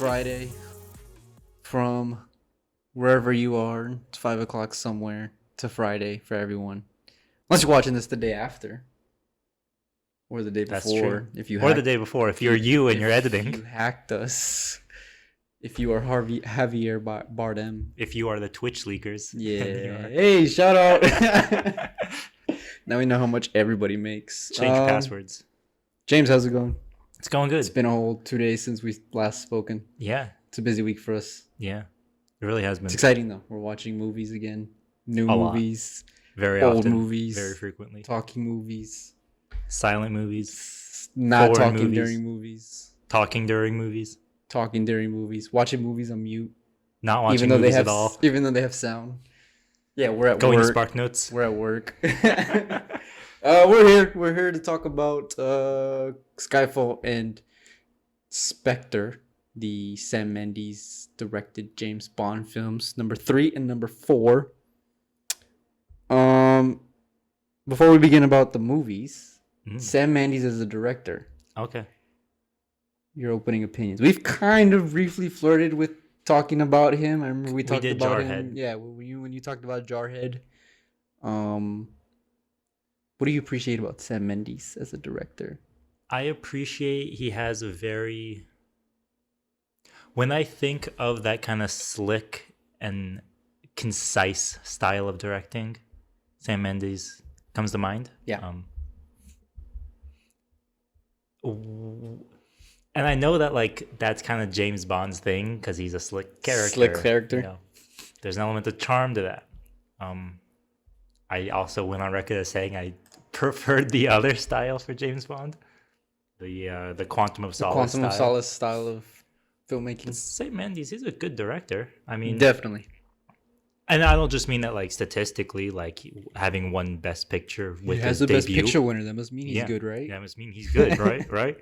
Friday from wherever you are. It's 5 o'clock somewhere to Friday for everyone. Unless you're watching this the day after. Or the day That's before. true. If you Or the day before, if you're you and you're If editing. you hacked us. If you are Javier Bardem. If you are the Twitch leakers. Yeah. Hey, shout out. Now we know how much everybody makes. Change your passwords. James, how's it going? It's going good. It's been a whole 2 days since we last spoken. Yeah. It's a busy week for us. Yeah. It really has been. It's exciting though. We're watching movies again. New A lot. movies. Very old often. movies. Very frequently. Talking movies. Silent movies. Not Foreign talking movies. during movies. Talking during movies. Talking during movies. Watching movies on mute. Not watching even though movies they have, at all. Even though they have sound. Yeah, we're at Going work. to Spark Notes. We're at work. We're here. We're here to talk about Skyfall and Spectre, the Sam Mendes directed James Bond films, number 3 and number 4. Before we begin about the movies, Sam Mendes is the director. Okay. Your opening opinions. We've kind of briefly flirted with talking about him. I remember we talked did about Jarhead. him. Yeah, when you talked about Jarhead. What do you appreciate about Sam Mendes as a director? I appreciate he has a very... When I think of that kind of slick and concise style of directing, Sam Mendes comes to mind. Yeah. And I know that that's kind of James Bond's thing because he's a slick character. Slick character. You know. There's an element of charm to that. I also went on record as saying I preferred the other style for James Bond, the Quantum of Solace style of filmmaking. Sam Mendes, he's a good director. I mean, definitely. And I don't just mean that statistically, having won Best Picture with he has his the Best debut. Picture winner. That must mean he's good, right? That must mean he's good, right? Right.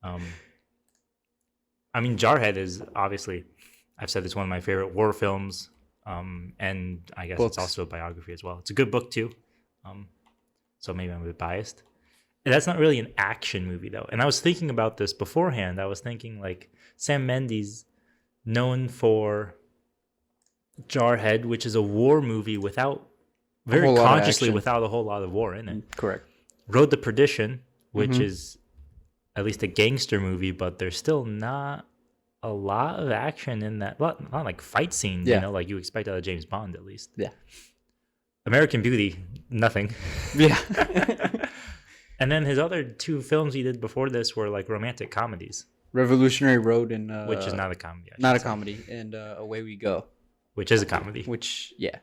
I mean, Jarhead is obviously, I've said it's one of my favorite war films, and I guess Books. It's also a biography as well. It's a good book too, so maybe I'm a bit biased. And that's not really an action movie though. And I was thinking about this beforehand. I was thinking Sam Mendes, known for Jarhead, which is a war movie without very consciously without a whole lot of war in it. Correct. Road to Perdition, which is at least a gangster movie, but there's still not a lot of action in that. Not like fight scenes, like you expect out of James Bond at least. Yeah. American Beauty, nothing. Yeah. And then his other 2 films he did before this were romantic comedies. Revolutionary Road and which is not a comedy. Not a comedy, and Away We Go. Which is a comedy. Yeah.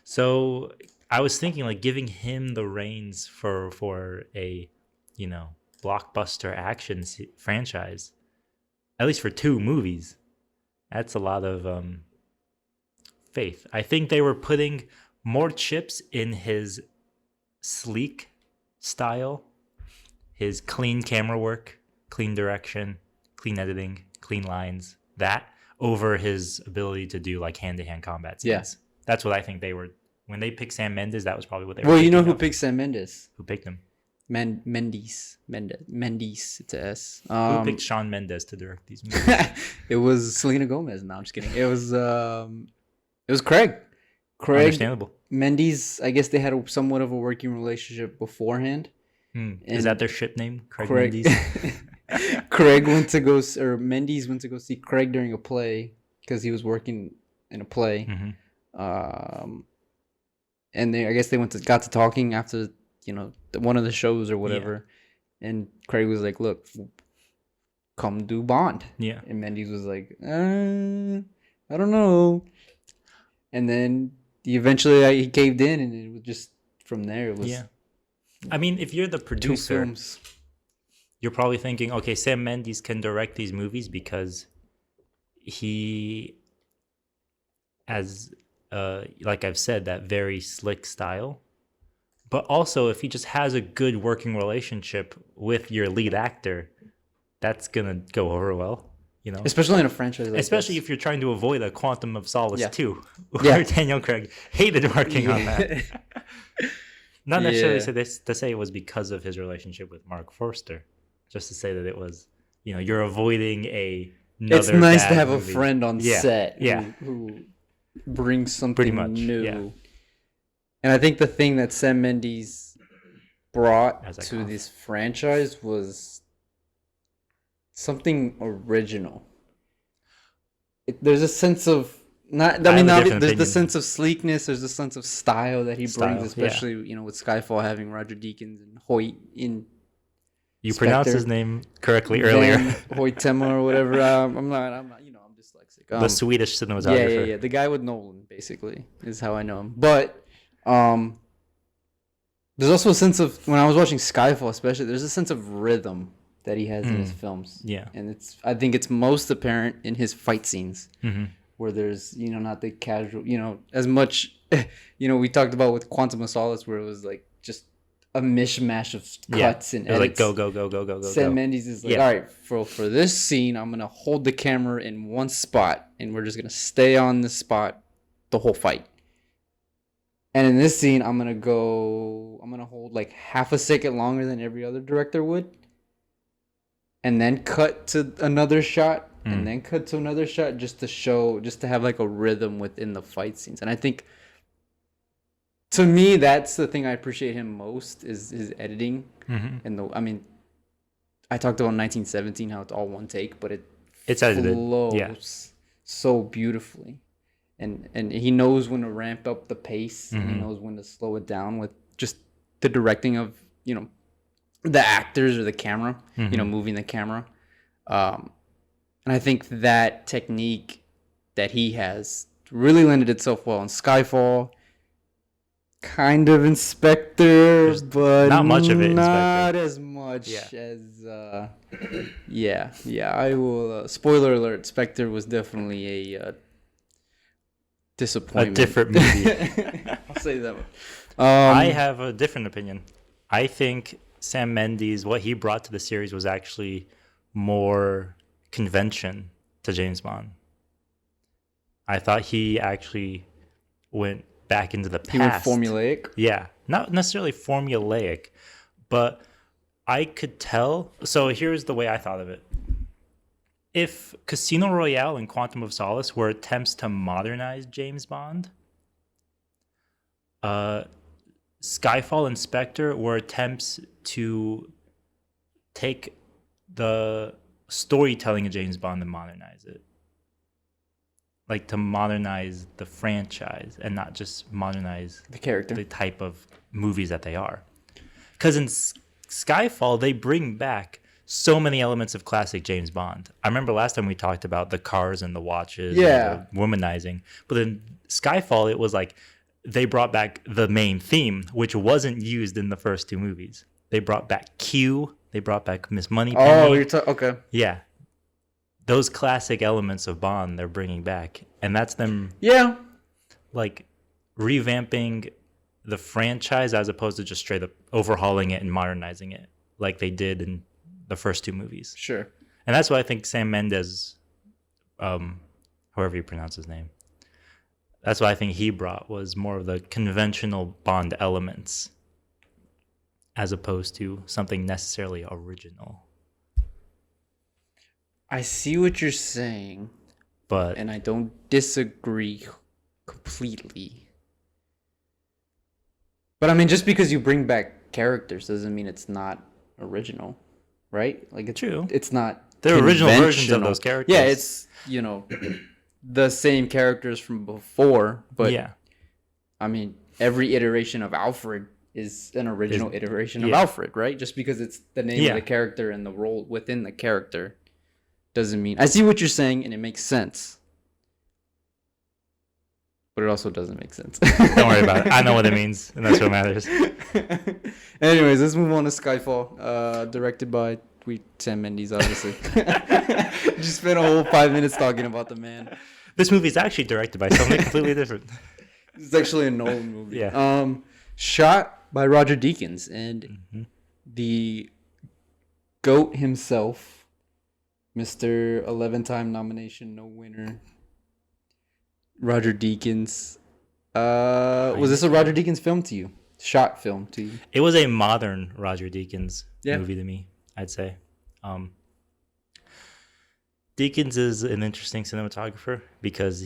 So I was thinking giving him the reins for a, blockbuster action franchise, at least for 2 movies. That's a lot of faith. I think they were putting more chips in his sleek style, his clean camera work, clean direction, clean editing, clean lines, that over his ability to do hand-to-hand combat scenes. Yeah. That's what I think they were. When they picked Sam Mendes, that was probably what they were Well, you know thinking who of. picked Sam Mendes? Who picked him? Mendes. It's a S. Who picked Shawn Mendes to direct these movies? It was Selena Gomez. No, I'm just kidding. It was Craig. Craig Understandable. Mendes. I guess they had somewhat of a working relationship beforehand. Is that their ship name? Craig Mendes? Mendes went to go see Craig during a play because he was working in a play. And I guess they got to talking after one of the shows or whatever. Yeah. And Craig was like, "Look, come do Bond." Yeah. And Mendes was like, "I don't know." And then he caved in, and it was just from there. It was I mean, if you're the 2 producer, films. you're probably thinking, okay, Sam Mendes can direct these movies because he has, like I've said, that very slick style. But also, if he just has a good working relationship with your lead actor, that's going to go over well. Especially in a franchise like Especially this. if you're trying to avoid a Quantum of Solace 2, where Yeah. Daniel Craig hated working on that. Not necessarily to say it was because of his relationship with Mark Forster, just to say that it was you're avoiding It's nice to bad have movie. a friend on Yeah, set yeah. who brings something Pretty much, new. yeah. And I think the thing that Sam Mendes brought As I to cough. this franchise was something original. There's a sense of not. I I mean, have a different there's the opinion. sense of sleekness. There's the sense of style that he Style, brings, especially with Skyfall having Roger Deakins and Hoyt in You pronounced Spectre. his name correctly earlier. Hoytema or whatever. I'm not. I'm dyslexic. The Swedish cinematographer. Yeah. The guy with Nolan, basically, is how I know him. But there's also a sense of, when I was watching Skyfall, especially, there's a sense of rhythm that he has in his films. Yeah. And I think it's most apparent in his fight scenes, Mm-hmm. where there's not the casual, as much, we talked about with Quantum of Solace, where it was like just a mishmash of cuts and It was like edits. go. Sam Mendes is like, all right, for this scene, I'm gonna hold the camera in one spot, and we're just gonna stay on this spot the whole fight. And in this scene, I'm gonna hold like half a second longer than every other director would, and then cut to another shot, and then cut to another shot, just to have like a rhythm within the fight scenes. And I think, to me, that's the thing I appreciate him most, is his editing. Mm-hmm. And I talked about 1917, how it's all one take, but It's edited. flows so beautifully. And he knows when to ramp up the pace, and he Mm-hmm. knows when to slow it down with just the directing of, the actors or the camera, moving the camera. And I think that technique that he has really lended itself well in Skyfall, kind of in Spectre, but not much of it in not Spectre. as much as I will spoiler alert, Spectre was definitely a disappointment. A different movie. I'll say that one. I have a different opinion. I think Sam Mendes, what he brought to the series was actually more convention to James Bond. I thought he actually went back into the past. He went formulaic. Yeah, not necessarily formulaic, but I could tell. So here's the way I thought of it. If Casino Royale and Quantum of Solace were attempts to modernize James Bond, Skyfall and Spectre were attempts to take the storytelling of James Bond and modernize it. Like, to modernize the franchise and not just modernize The character. the type of movies that they are. Because in Skyfall, they bring back so many elements of classic James Bond. I remember last time we talked about the cars and the watches, Yeah. and the womanizing. But in Skyfall, it was like they brought back the main theme, which wasn't used in the first two movies. They brought back Q. They brought back Miss Moneypenny. Oh, you're okay. Yeah. Those classic elements of Bond they're bringing back. And that's them, Yeah. like, revamping the franchise as opposed to just straight up overhauling it and modernizing it like they did in the first two movies. Sure. And that's what I think Sam Mendes, however you pronounce his name, that's what I think he brought, was more of the conventional Bond elements as opposed to something necessarily original. I see what you're saying, But and I don't disagree completely. But I mean, just because you bring back characters doesn't mean it's not original, right? Like, it's True. It's not. they're original versions of conventional. those characters. Yeah, it's the same characters from before, but yeah. I mean, every iteration of Alfred is an original iteration of yeah. Alfred, right? Just because it's the name Yeah. of the character and the role within the character doesn't mean. I see what you're saying, and it makes sense. But it also doesn't make sense. Don't worry about it. I know what it means, and that's what matters. Anyways, let's move on to Skyfall, directed by Sam Mendes, obviously. Just spent a whole 5 minutes talking about the man. This movie is actually directed by somebody completely different. It's actually a Nolan movie. Yeah. Shot by Roger Deakins, and the GOAT himself, Mr. 11-time nomination, no winner, Roger Deakins. Was this a Roger Deakins film to you? Shot film to you? It was a modern Roger Deakins Yeah. movie to me, I'd say. Deakins is an interesting cinematographer because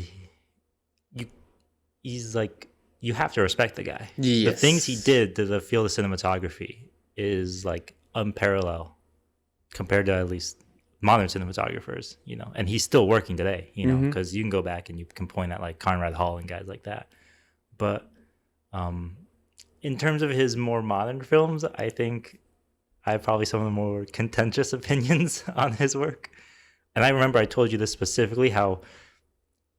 he's like, you have to respect the guy. Yes. The things he did to the field of cinematography is like unparalleled compared to at least modern cinematographers, you know, and he's still working today, you know, because you can go back and you can point at like Conrad Hall and guys like that. But in terms of his more modern films, I think I have probably some of the more contentious opinions on his work. And I remember I told you this specifically, how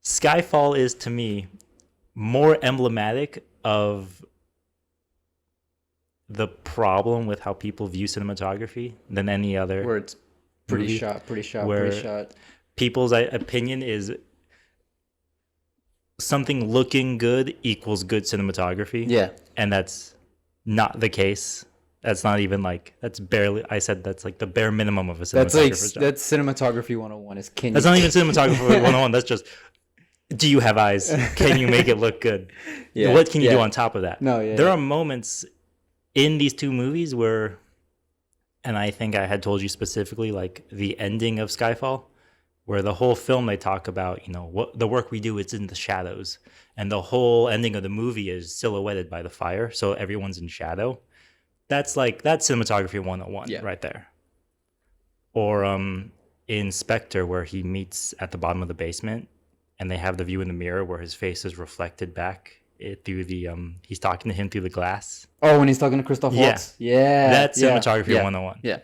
Skyfall is to me more emblematic of the problem with how people view cinematography than any other. Where it's pretty movie, shot. People's opinion is something looking good equals good cinematography. Yeah. And that's not the case. That's not even like, that's barely, I said that's like the bare minimum of a cinematographer's job. That's cinematography 101. That's not even cinematography 101. That's just, do you have eyes? Can you make it look good? Yeah. What can you do on top of that? There are are moments in these two movies where, and I think I had told you specifically, like the ending of Skyfall, where the whole film they talk about, you know, what the work we do is in the shadows, and the whole ending of the movie is silhouetted by the fire, so everyone's in shadow. That's cinematography 101 right there. Or in Spectre, where he meets at the bottom of the basement, and they have the view in the mirror where his face is reflected back through the he's talking to him through the glass. Oh, when he's talking to Christoph Waltz. Yeah. That's cinematography 101. Yeah.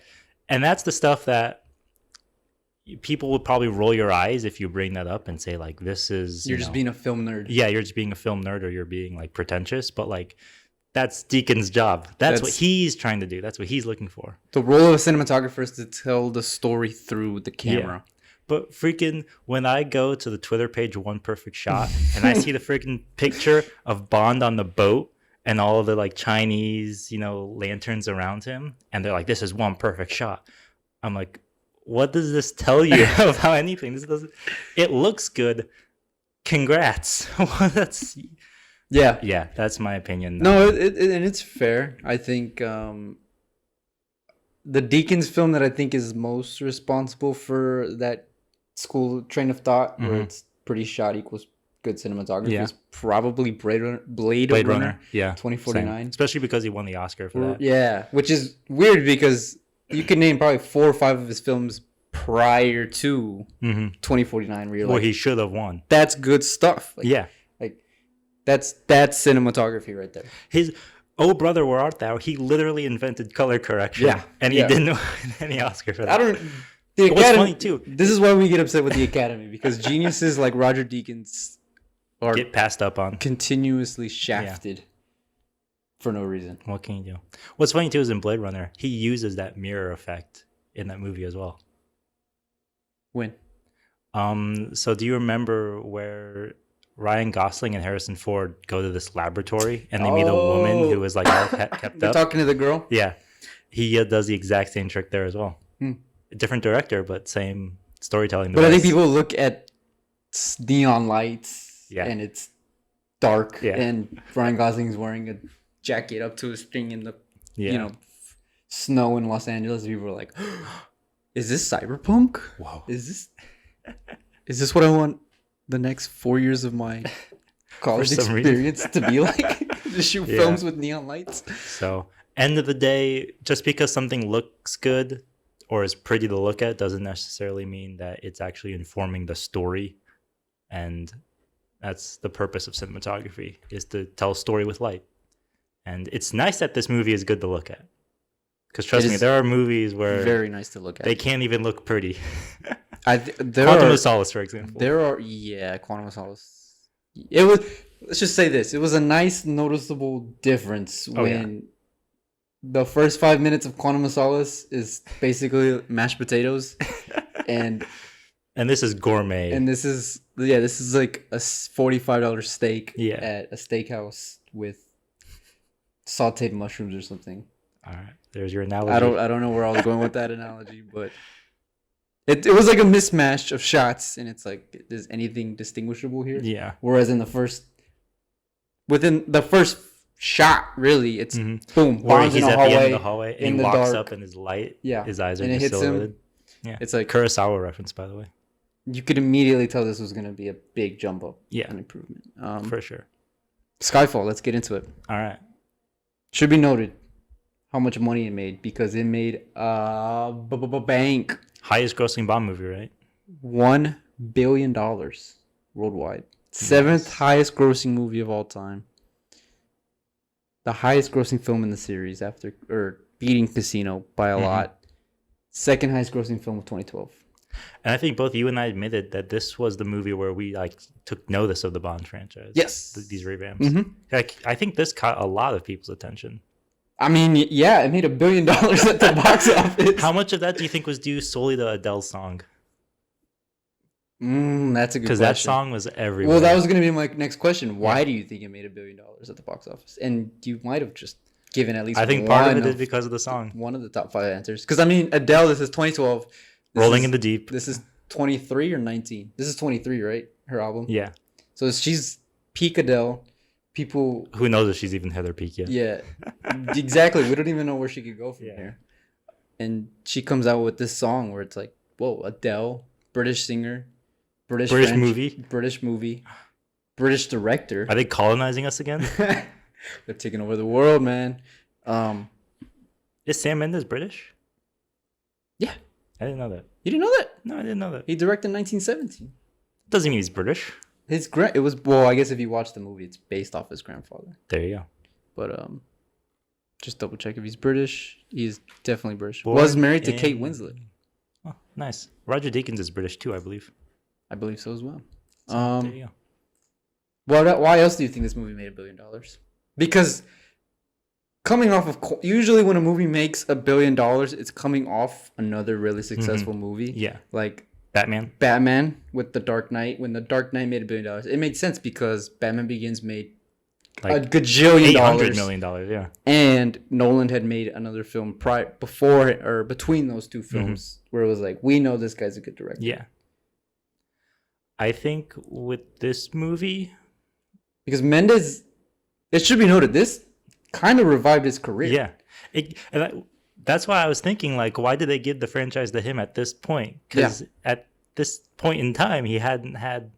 And that's the stuff that people would probably roll your eyes if you bring that up and say like, this is you're just being a film nerd. Yeah, you're just being a film nerd, or you're being like pretentious, but like that's Deacon's job. That's what he's trying to do. That's what he's looking for. The role of a cinematographer is to tell the story through the camera. Yeah. But freaking, when I go to the Twitter page One Perfect Shot and I see the freaking picture of Bond on the boat and all of the like Chinese, you know, lanterns around him, and they're like, this is one perfect shot. I'm like, what does this tell you about anything? It looks good. Congrats. That's that's my opinion. No, and it's fair. I think the Deakins film that I think is most responsible for that school train of thought, where it's pretty shot equals good cinematography, is probably Blade Runner. Yeah, 2049. Same. Especially because he won the Oscar for that. Yeah, which is weird because you can name probably 4 or 5 of his films prior to 2049. Where well, he should have won. That's good stuff. That's cinematography right there. His Oh Brother, Where Art Thou? He literally invented color correction. Yeah. And he didn't win any Oscar for that. What's funny too. This is why we get upset with the Academy, because geniuses like Roger Deakins get passed up on. Continuously shafted for no reason. What can you do? What's funny too is in Blade Runner, he uses that mirror effect in that movie as well. When? So do you remember where Ryan Gosling and Harrison Ford go to this laboratory and they meet a woman who is like all kept up? They're talking to the girl? Yeah. He does the exact same trick there as well. Different director, but same storytelling device. But I think people look at neon lights and it's dark and Ryan Gosling's wearing a jacket up to his thing in the snow in Los Angeles. People are like, is this cyberpunk? Whoa. Is this what I want the next 4 years of my college experience to be like? To shoot films with neon lights? So, end of the day, just because something looks good or is pretty to look at doesn't necessarily mean that it's actually informing the story. And that's the purpose of cinematography, is to tell a story with light. And it's nice that this movie is good to look at. Because trust me, there are movies where very nice to look at. They can't even look pretty. Quantum of Solace, for example. Quantum of Solace. It was. Let's just say this: it was a nice, noticeable difference when the first 5 minutes of Quantum of Solace is basically mashed potatoes, and this is gourmet, and this is like a $45 steak at a steakhouse with sautéed mushrooms or something. All right, there's your analogy. I don't know where I was going with that analogy, but it was like a mismatch of shots, and it's like, is anything distinguishable here? Yeah. Whereas within the first shot, really, it's boom, where he's at the end of the hallway, and he walks dark. Up in his light. Yeah. His eyes are and just it hits silhouetted. him. Yeah. It's like Kurosawa reference, by the way. you could immediately tell this was gonna be a big jump up, Yeah, an improvement. for sure. Skyfall. Let's get into it. All right. Should be noted how much money it made because it made bank Highest grossing Bond movie, right? $1 billion worldwide. Seventh Nice. highest grossing movie of all time. The highest grossing film in the series after beating Casino by a lot. Second highest grossing film of 2012. And I think both you and I admitted that this was the movie where we like took notice of the Bond franchise. Yes. These revamps. Mhm. Like, I think this caught a lot of people's attention. I mean, yeah, it made $1 billion at the box office. How much of that do you think was due solely to Adele's song? That's a good question. Because that song was everywhere. Well, that was going to be my next question. Why do you think it made $1 billion at the box office? And you might have just given at least I think part of it is because of the song. One of the top 5 answers. Because, I mean, Adele, this is 2012. Rolling in the Deep. This is 23 or 19? This is 23, right? Her album? Yeah. So she's peak Adele. People... Who knows if she's even hit her peak yet. Yeah. Exactly. We don't even know where she could go from here. And she comes out with this song where it's like, whoa, Adele, British singer, British movie, British director. Are they colonizing us again? They're taking over the world, man. Is Sam Mendes British? Yeah. I didn't know that. You didn't know that? No, I didn't know that. He directed in 1917. Doesn't mean he's British. It was, well, I guess if you watch the movie, it's based off his grandfather. There you go. But just double check if he's British. He's definitely British. Born Was married to in- Kate Winslet. Oh, nice. Roger Deakins is British too, I believe. I believe so as well. So, there you go. Why else do you think this movie made $1 billion? Because coming off of usually when a movie makes $1 billion, it's coming off another really successful movie. Yeah. Like Batman with The Dark Knight. When The Dark Knight made $1 billion, it made sense because Batman Begins made like a gajillion $800 million, yeah. And Nolan had made another film between those two films where it was like, we know this guy's a good director. Yeah. I think with this movie, because Mendes, it should be noted, this kind of revived his career. Yeah. That's why I was thinking, like, why did they give the franchise to him at this point? Because at this point in time, he hadn't had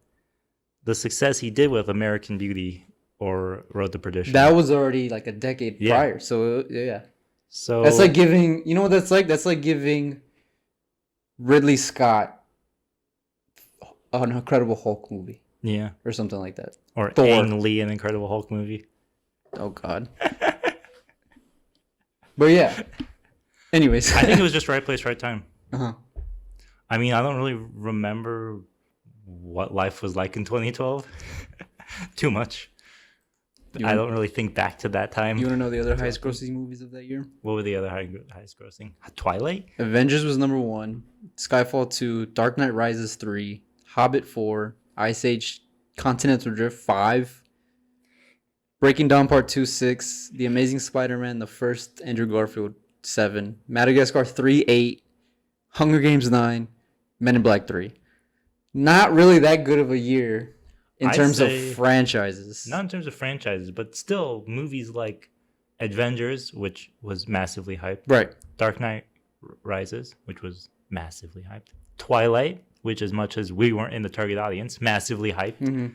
the success he did with American Beauty or Road to Perdition. That was already like a decade prior. So, yeah. So that's like giving, you know what that's like? That's like giving Ridley Scott an Incredible Hulk movie. Yeah. Or something like that. Or Thor. Ang Lee, an Incredible Hulk movie. Oh, God. But yeah. Anyways. I think it was just right place, right time. Uh-huh. I mean, I don't really remember what life was like in 2012 too much. I don't really think back to that time. You want to know the other highest grossing movies of that year? What were the other highest grossing? Twilight? Avengers was number 1. Skyfall 2. Dark Knight Rises 3. Hobbit 4. Ice Age Continental Drift 5. Breaking Dawn Part 2 6. The Amazing Spider-Man, the first Andrew Garfield 7. Madagascar 3 8. Hunger Games 9. Men in Black 3. Not really that good of a year in terms of franchises. Not in terms of franchises, but still movies like Avengers, which was massively hyped. Right. Dark Knight Rises, which was massively hyped. Twilight, which as much as we weren't in the target audience, massively hyped. Mm-hmm.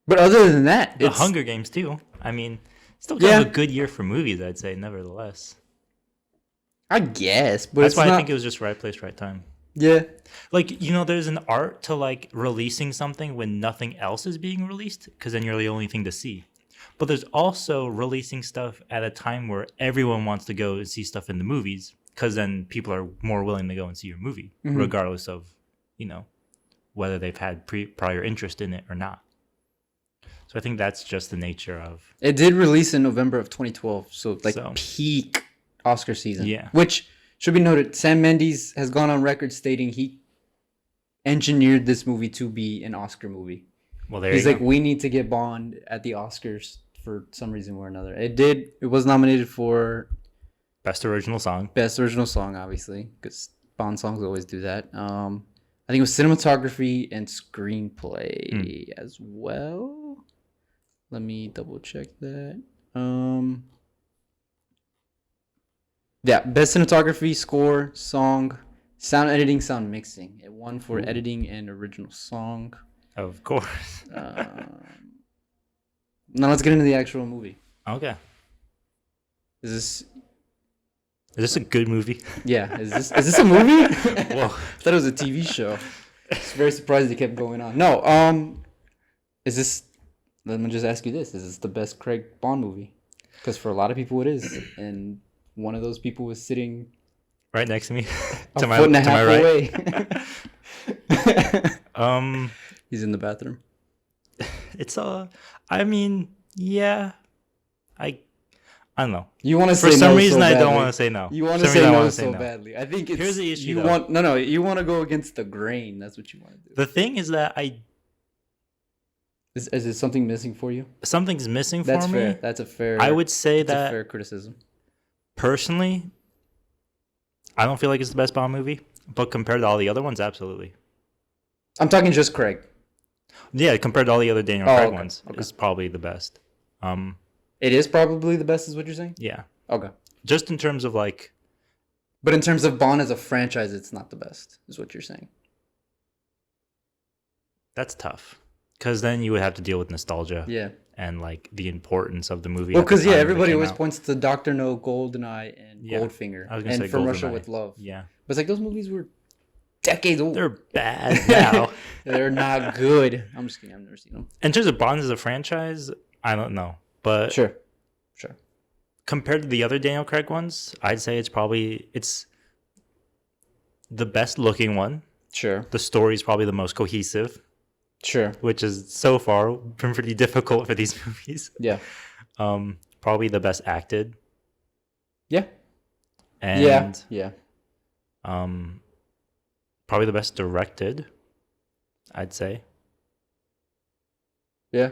But other than that, The Hunger Games too. I mean, still kind of a good year for movies, I'd say, nevertheless. I guess, but that's why I think it was just right place, right time. Yeah. Like, you know, there's an art to like releasing something when nothing else is being released, because then you're the only thing to see. But there's also releasing stuff at a time where everyone wants to go and see stuff in the movies, because then people are more willing to go and see your movie, regardless of, you know, whether they've had prior interest in it or not. So I think that's just the nature of... It did release in November of 2012, so peak Oscar season. Yeah. Which should be noted, Sam Mendes has gone on record stating he engineered this movie to be an Oscar movie. Well, He's like, we need to get Bond at the Oscars for some reason or another. It was nominated for Best Original Song. Best Original Song, obviously, because Bond songs always do that. I think it was cinematography and screenplay as well. Let me double check that. Yeah, best cinematography, score, song, Sound editing, sound mixing. It won for editing and original song. Of course. Now let's get into the actual movie. Okay. Is this a good movie? Yeah. Is this a movie? Whoa. I thought it was a TV show. I was very surprised it kept going on. No. Is this? Let me just ask you this: is this the best Craig Bond movie? Because for a lot of people it is, and one of those people was sitting right next to me, a foot and a half away. He's in the bathroom. It's I mean, yeah. I don't know. You want to say for some no reason so I don't badly. want to say no. You want to say no so badly. I think it's here's the issue. You want You want to go against the grain. That's what you want to do. The thing is that is it something missing for you? Something's missing for me. That's fair. That's a fair. I would say that's a fair criticism. Personally, I don't feel like it's the best Bond movie, but compared to all the other ones, absolutely. I'm talking just Craig. Yeah, compared to all the other Daniel Craig ones, it's probably the best. It is probably the best, is what you're saying? Yeah. Okay. Just in terms of like... But in terms of Bond as a franchise, it's not the best, is what you're saying. That's tough. Because then you would have to deal with nostalgia. Yeah. And like the importance of the movie. Well, because everybody always points to Dr. No, GoldenEye, and Goldfinger. I was gonna say From GoldenEye. Russia with Love. Yeah. But it's like those movies were decades old. They're bad now. They're not good. I'm just kidding. I've never seen them. In terms of Bond as a franchise, I don't know. But sure. Compared to the other Daniel Craig ones, I'd say it's the best looking one. Sure. The story is probably the most cohesive. Sure. Which is so far been pretty difficult for these movies. Yeah. Probably the best acted. Yeah. And yeah. Probably the best directed, I'd say. Yeah.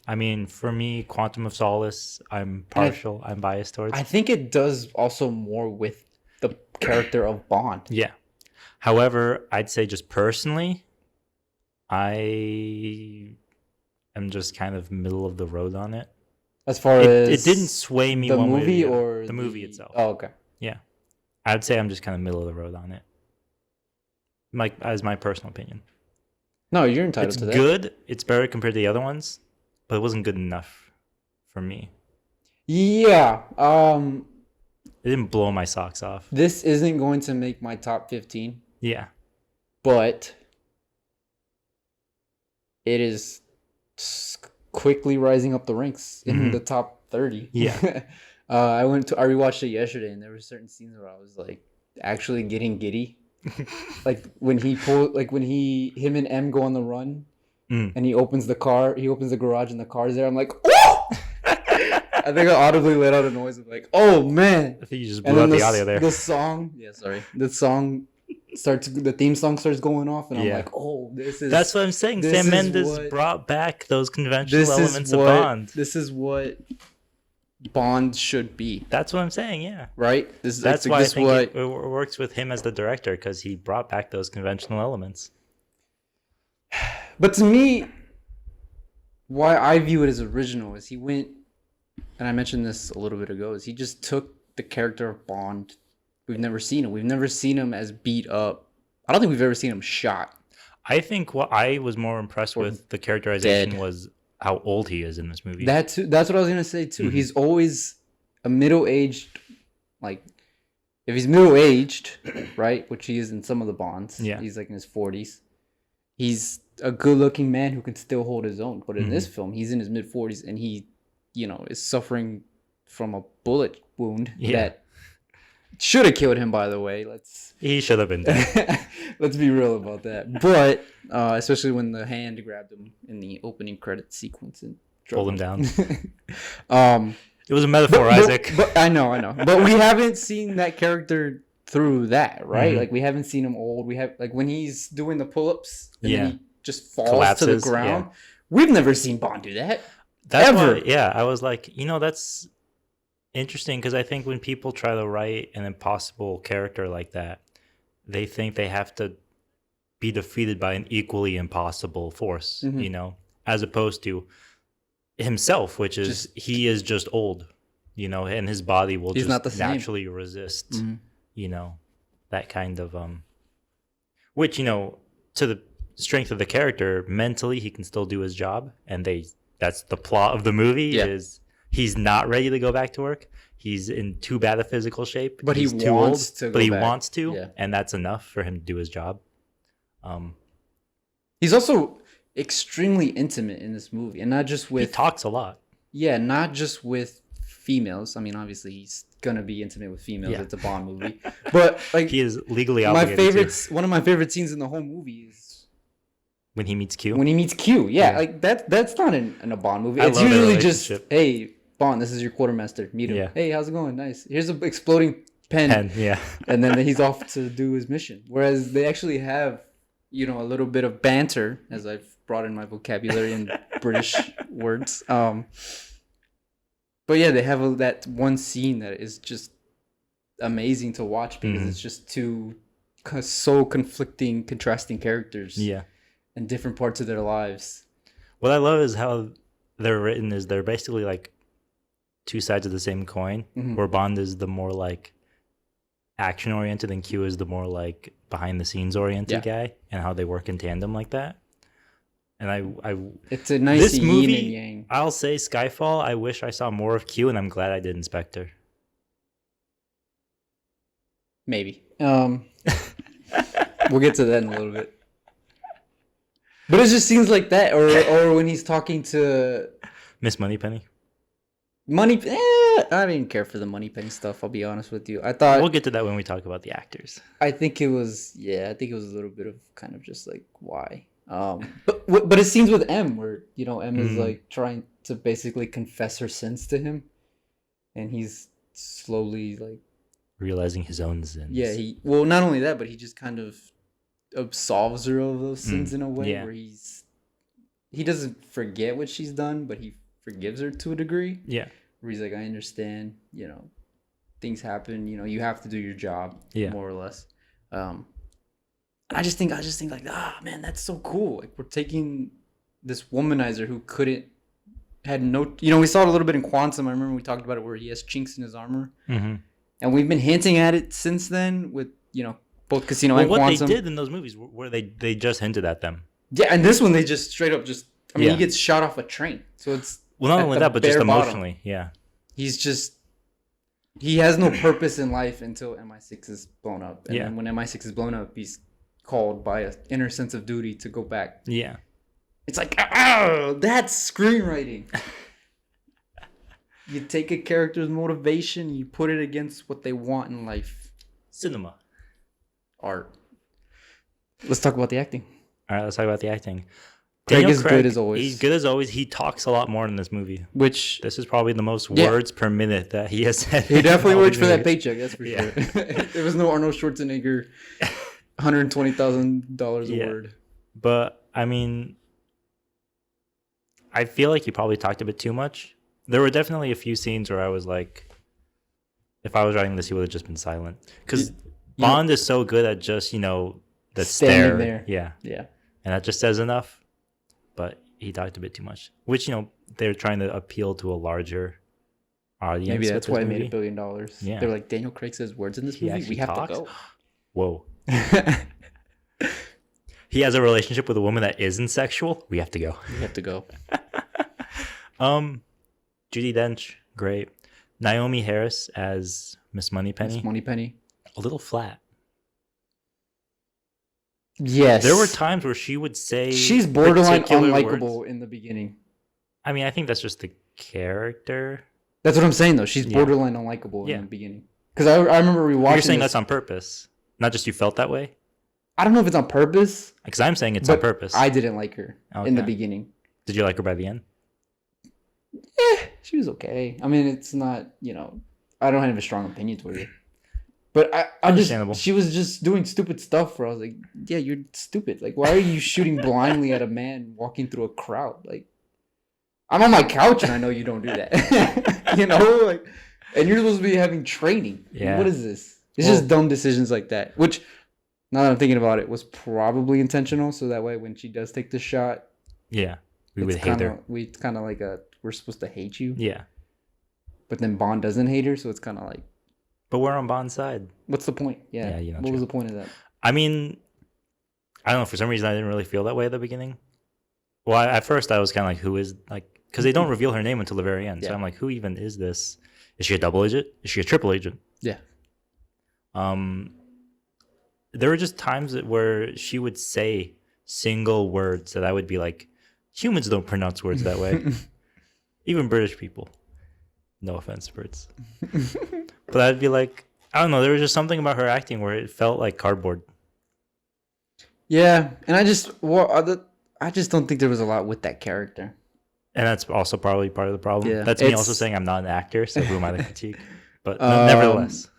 I mean, for me, Quantum of Solace, I'm partial. I'm biased towards. I think it does also more with the character of Bond. Yeah. However, I'd say just personally, I am just kind of middle of the road on it. As far as it didn't sway me the one movie way or the movie itself. Oh, okay. Yeah, I'd say I'm just kind of middle of the road on it. Like as my personal opinion. No, you're entitled to that. It's good. It's better compared to the other ones, but it wasn't good enough for me. Yeah. It didn't blow my socks off. This isn't going to make my top 15. Yeah. But it is quickly rising up the ranks in the top 30. Yeah. I rewatched it yesterday, and there were certain scenes where I was like actually getting giddy. Like when him and M go on the run, and he opens the garage and the car's there. I'm like, oh! I think I audibly let out a noise of like, oh man! I think you just blew out the audio there. The song, the theme song starts going off, and I'm like, oh, this is. That's what I'm saying. Sam Mendes brought back those conventional elements of Bond. This is what Bond should be. That's what I'm saying. Yeah. Right. That's why I think it works with him as the director, because he brought back those conventional elements. But to me, why I view it as original is he went, and I mentioned this a little bit ago, is he just took the character of Bond. We've never seen him. We've never seen him as beat up. I don't think we've ever seen him shot. I think what I was more impressed with the characterization was how old he is in this movie. That's what I was gonna say too. Mm-hmm. He's always a middle-aged, like if he's middle-aged, right, which he is in some of the Bonds. Yeah, he's like in his 40s. He's a good-looking man who can still hold his own. But in this film, he's in his mid-40s, and he, is suffering from a bullet wound that should have killed him. By the way, he should have been dead. Let's be real about that. But especially when the hand grabbed him in the opening credit sequence and pulled him down. It was a metaphor, Isaac. But I know. But we haven't seen that character through that, right? Mm-hmm. Like we haven't seen him old. We have when he's doing the pull-ups and then he just falls collapses to the ground. Yeah. We've never seen Bond do that. That's ever. Why, I was like, that's interesting, because I think when people try to write an impossible character like that, they think they have to be defeated by an equally impossible force, as opposed to himself, which is he is just old, and his body will just naturally resist, that kind of Which, to the strength of the character, mentally he can still do his job, and that's the plot of the movie. Yeah. Is he's not ready to go back to work. He's in too bad a physical shape, But he's he too wants old, to but go he back. wants to, Yeah. and that's enough for him to do his job. He's also extremely intimate in this movie, and not just He with talks a lot. not just with females. I mean, obviously he's gonna be intimate with females. Yeah. It's a Bond movie, but like He is legally my obligated to one of my favorite scenes in the whole movie is when he meets Q. when he meets Q. Yeah, Yeah. like that's not in a Bond movie. I It's love their usually just, relationship. hey, Bond, this is your quartermaster. Meet him. Yeah. Hey, how's it going? Nice. Here's an exploding pen. And yeah, And then he's off to do his mission. Whereas they actually have, a little bit of banter, as I've brought in my vocabulary in British words. But yeah, they have that one scene that is just amazing to watch because it's just two so conflicting, contrasting characters yeah. in different parts of their lives. What I love is how they're written. Is they're basically like two sides of the same coin. Mhm. Where Bond is the more like action oriented, and Q is the more like behind the scenes oriented guy, and how they work in tandem like that. And I It's a nice this yin movie, and yang. I'll say Skyfall. I wish I saw more of Q, and I'm glad I did in Spectre. Maybe. We'll get to that in a little bit. But it just seems like that, or when he's talking to Miss Moneypenny. Money. I didn't care for the Moneypenny stuff. I'll be honest with you. I thought. We'll get to that when we talk about the actors. I think it was. Yeah, I think it was a little bit of kind of just like why. But it seems with M where M is like trying to basically confess her sins to him, and he's slowly like Realizing his own sins. yeah well not only that but he just kind of absolves her of those sins in a way yeah. where he doesn't forget what she's done but he forgives her to a degree. Yeah. Where he's like, I understand, things happen, you have to do your job, more or less. I just think like, man, that's so cool. Like we're taking this womanizer who had no, we saw it a little bit in Quantum. I remember we talked about it where he has chinks in his armor. Mm-hmm. And we've been hinting at it since then with, both Casino and Quantum. What they did in those movies where they just hinted at them. Yeah, and this one they just straight up he Yeah. gets shot off a train. So it's Well, not at only the that, but just bare bottom. emotionally. Yeah. He has no purpose in life until MI6 is blown up. And Yeah. then when MI6 is blown up, he's called by an inner sense of duty to go back. Yeah. It's like, that's screenwriting. You take a character's motivation, you put it against what they want in life. Cinema. Art. Let's talk about the acting. All right, let's talk about the acting. Craig Daniel is good as always. He's good as always. He talks a lot more in this movie. Which This is probably the most Yeah. words per minute that he has said. he definitely in all worked the for that movies. paycheck, that's for Yeah. sure. There was no Arnold Schwarzenegger $120,000 a Yeah. word. But I mean, I feel like he probably talked a bit too much. There were definitely a few scenes where I was like, if I was writing this, he would have just been silent. Because Bond is so good at just, the Standing stare. there. Yeah. Yeah. And that just says enough. But he talked a bit too much. Which, they're trying to appeal to a larger audience. Maybe with that's this why it made movie. $1 billion. Yeah. They're like, Daniel Craig says words in this He movie. actually We have talks? to go. Whoa. He has a relationship with a woman that isn't sexual. We have to go. We have to go. Judi Dench, great. Naomi Harris as Miss Moneypenny, Miss Moneypenny. a little flat. Yes. There were times where she would say She's borderline particular unlikable words. in the beginning. I mean, I think that's just the character. That's what I'm saying, though. She's Yeah. borderline unlikable Yeah. in the beginning. Because I remember rewatching You're saying this. that's on purpose, not just you felt that way. I don't know if it's on purpose. Because I'm saying it's but on purpose. I didn't like her in the Okay. beginning. Did you like her by the end? She was okay. I mean, it's not, I don't have a strong opinion toward her. But I Understandable. she was just doing stupid stuff where I was like, yeah, you're stupid. Like, why are you shooting blindly at a man walking through a crowd? Like, I'm on my couch and I know you don't do that. Like, and you're supposed to be having training. Like, Yeah. what is this? It's just dumb decisions like that. Which, now that I'm thinking about it, was probably intentional. So that way, when she does take the shot, Yeah, we would it's hate kinda, her. we kind of like we're supposed to hate you. Yeah, But then Bond doesn't hate her, so it's kind of like, but we're on Bond's side. what's the point? Yeah, What true. was the point of that? I mean, I don't know. For some reason, I didn't really feel that way at the beginning. Well, at first, I was kind of like, who is, like, because they don't reveal her name until the very end. So Yeah. I'm like, who even is this? Is she a double agent? Is she a triple agent? Yeah. There were just times where she would say single words that I would be like, humans don't pronounce words that way. Even British people. No offense, Brits. But I'd be like, I don't know. There was just something about her acting where it felt like cardboard. Yeah, and I just don't think there was a lot with that character. And that's also probably part of the problem. Yeah, That's me also saying I'm not an actor, so who am I to critique? But nevertheless.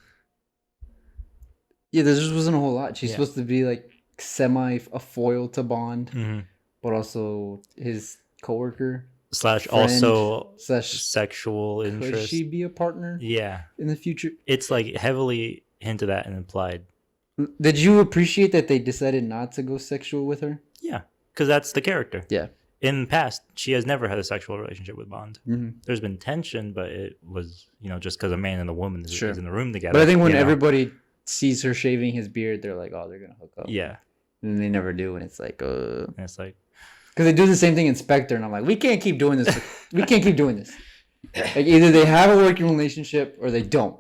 Yeah, there just wasn't a whole lot. She's Yeah. supposed to be like a foil to Bond, Mhm. but also his coworker / friend, also slash sexual could interest. she be a partner Yeah. in the future? It's like heavily hinted at and implied. Did you appreciate that they decided not to go sexual with her? Yeah. Because that's the character. Yeah. In the past, she has never had a sexual relationship with Bond. Mm-hmm. There's been tension, but it was, just because a man and a woman is in the room together. But I think when you know? everybody sees her shaving his beard, they're like, "Oh, they're gonna hook up." Yeah. And they never do, and it's like, And it's like, because they do the same thing in Spectre, and I'm like, we can't keep doing this. We can't keep doing this. Like either they have a working relationship or they don't.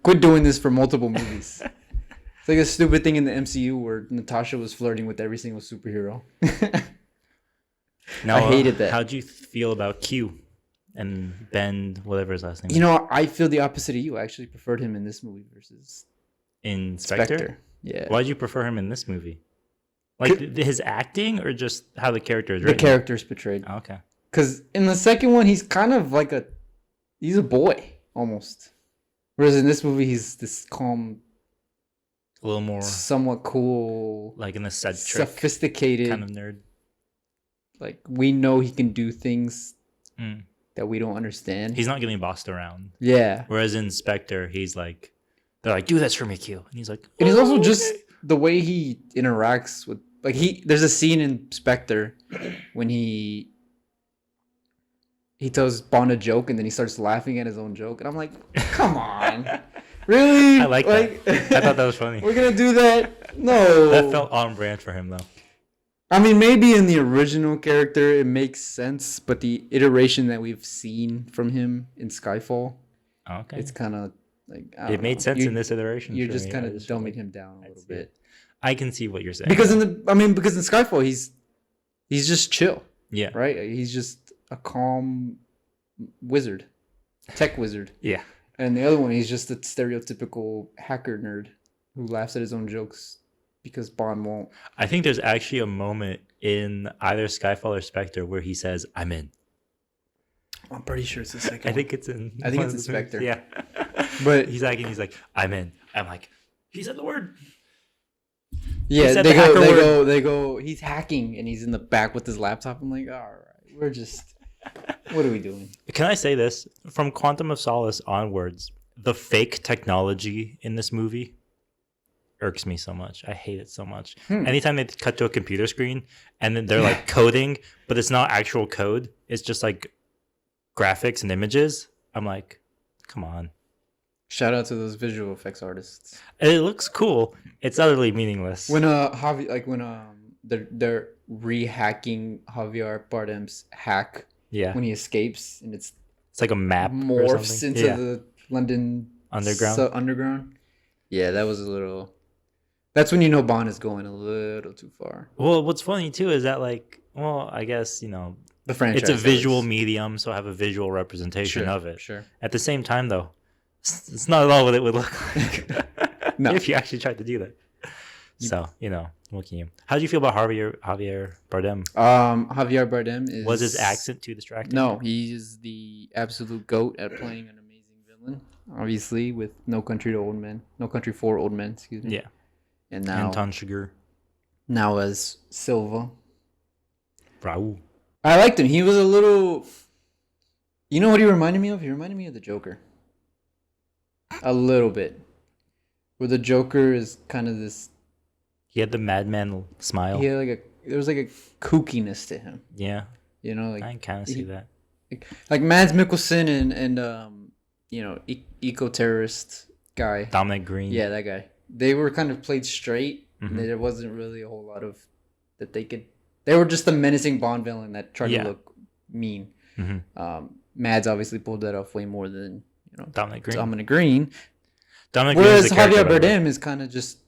Quit doing this for multiple movies. It's like a stupid thing in the MCU where Natasha was flirting with every single superhero. now, I hated that. How'd you feel about Q and Ben, whatever his last name You know, I feel the opposite of you. I actually preferred him in this movie versus in Spectre? Spectre. Yeah. Why'd you prefer him in this movie? Like his acting or just how the character is The written? character's portrayed. Oh, okay. Because in the second one, he's kind of like he's a boy almost. Whereas in this movie, he's this calm, A little more somewhat cool, like an eccentric sophisticated kind of nerd. Like we know he can do things Mm. that we don't understand. He's not getting bossed around. Yeah. Whereas in Spectre, they're like, do this for me, Q. And he's like, And he's also "Oh, just okay." the way he interacts with there's a scene in Spectre when he tells Bond a joke and then he starts laughing at his own joke and I'm like, come on. Really? I like that. I thought that was funny. We're gonna do that? No. That felt on brand for him though. I mean, maybe in the original character it makes sense, but the iteration that we've seen from him in Skyfall, Okay. it's kind of like It made sense in this iteration. You're for just me. kind I of just feel dumbing like- him down a little see bit. it. I can see what you're saying. Because in Skyfall he's just chill, yeah. right? He's just a calm wizard, tech wizard. Yeah. And the other one, he's just a stereotypical hacker nerd who laughs at his own jokes because Bond won't. I think there's actually a moment in either Skyfall or Spectre where he says, I'm in. I'm pretty sure it's the second. I think it's in. I think one it's of in the movies. Spectre. Yeah. But he's like, I'm in. I'm like, he said the word. yeah, said they the hacker go. word. They go. He's hacking and he's in the back with his laptop. I'm like, all right, we're just. What are we doing? Can I say this? From Quantum of Solace onwards, the fake technology in this movie irks me so much. I hate it so much. Anytime they cut to a computer screen and then they're like coding, but it's not actual code, it's just like graphics and images. I'm like, come on. Shout out to those visual effects artists. It looks cool. It's utterly meaningless. When they're re-hacking Javier Bardem's hack yeah. when he escapes and it's It's like a map or morphs something. into the London Underground. underground. Yeah, that was a little. That's when you know Bond is going a little too far. Well, what's funny too is that I guess, The franchise. it's a visual is. medium, so I have a visual representation Sure, of it. Sure. At the same time, though, it's not at all what it would look like No. if you actually tried to do that. So, what can you? How do you feel about Javier Bardem? Javier Bardem is. Was his accent too distracting? No, he is the absolute goat at playing an amazing villain. Obviously, with No Country for Old Men. Excuse me. Yeah. And now, Anton Chigurh. now as Silva. Raul. I liked him. He was a little. You know what he reminded me of? He reminded me of the Joker. A little bit. Where the Joker is kind of this. He had the madman smile. He had there was like a kookiness to him. Yeah. You know, I can kind of see that. like Mads Mikkelsen and eco terrorist guy. Dominic Green. Yeah, that guy. They were kind of played straight, There wasn't really a whole lot of that they could. They were just a menacing Bond villain that tried to look mean. Mads obviously pulled that off way more than Dominic Green. Dominic Green. Whereas Javier Bardem is kind of just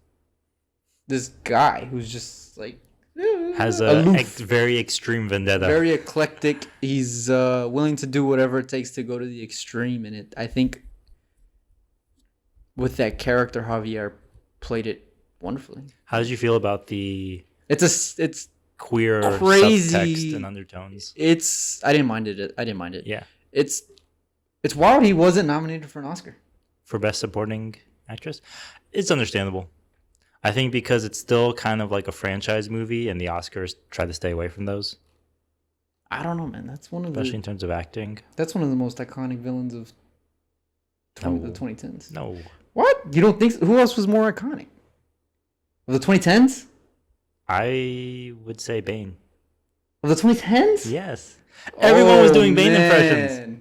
this guy who's just like has a very extreme vendetta, very eclectic. He's willing to do whatever it takes to go to the extreme, and I think with that character, Javier played it wonderfully. How did you feel about the? It's queer crazy subtext and undertones. I didn't mind it. Yeah. It's wild he wasn't nominated for an Oscar. For Best Supporting Actress? It's understandable. I think because it's still kind of like a franchise movie and the Oscars try to stay away from those. I don't know, man. That's one of especially in terms of acting. That's one of the most iconic villains of the 2010s. No. What? You don't think so? Who else was more iconic? Of the 2010s? I would say Bane. Of the 2010s? Yes. Everyone was doing Bane impressions.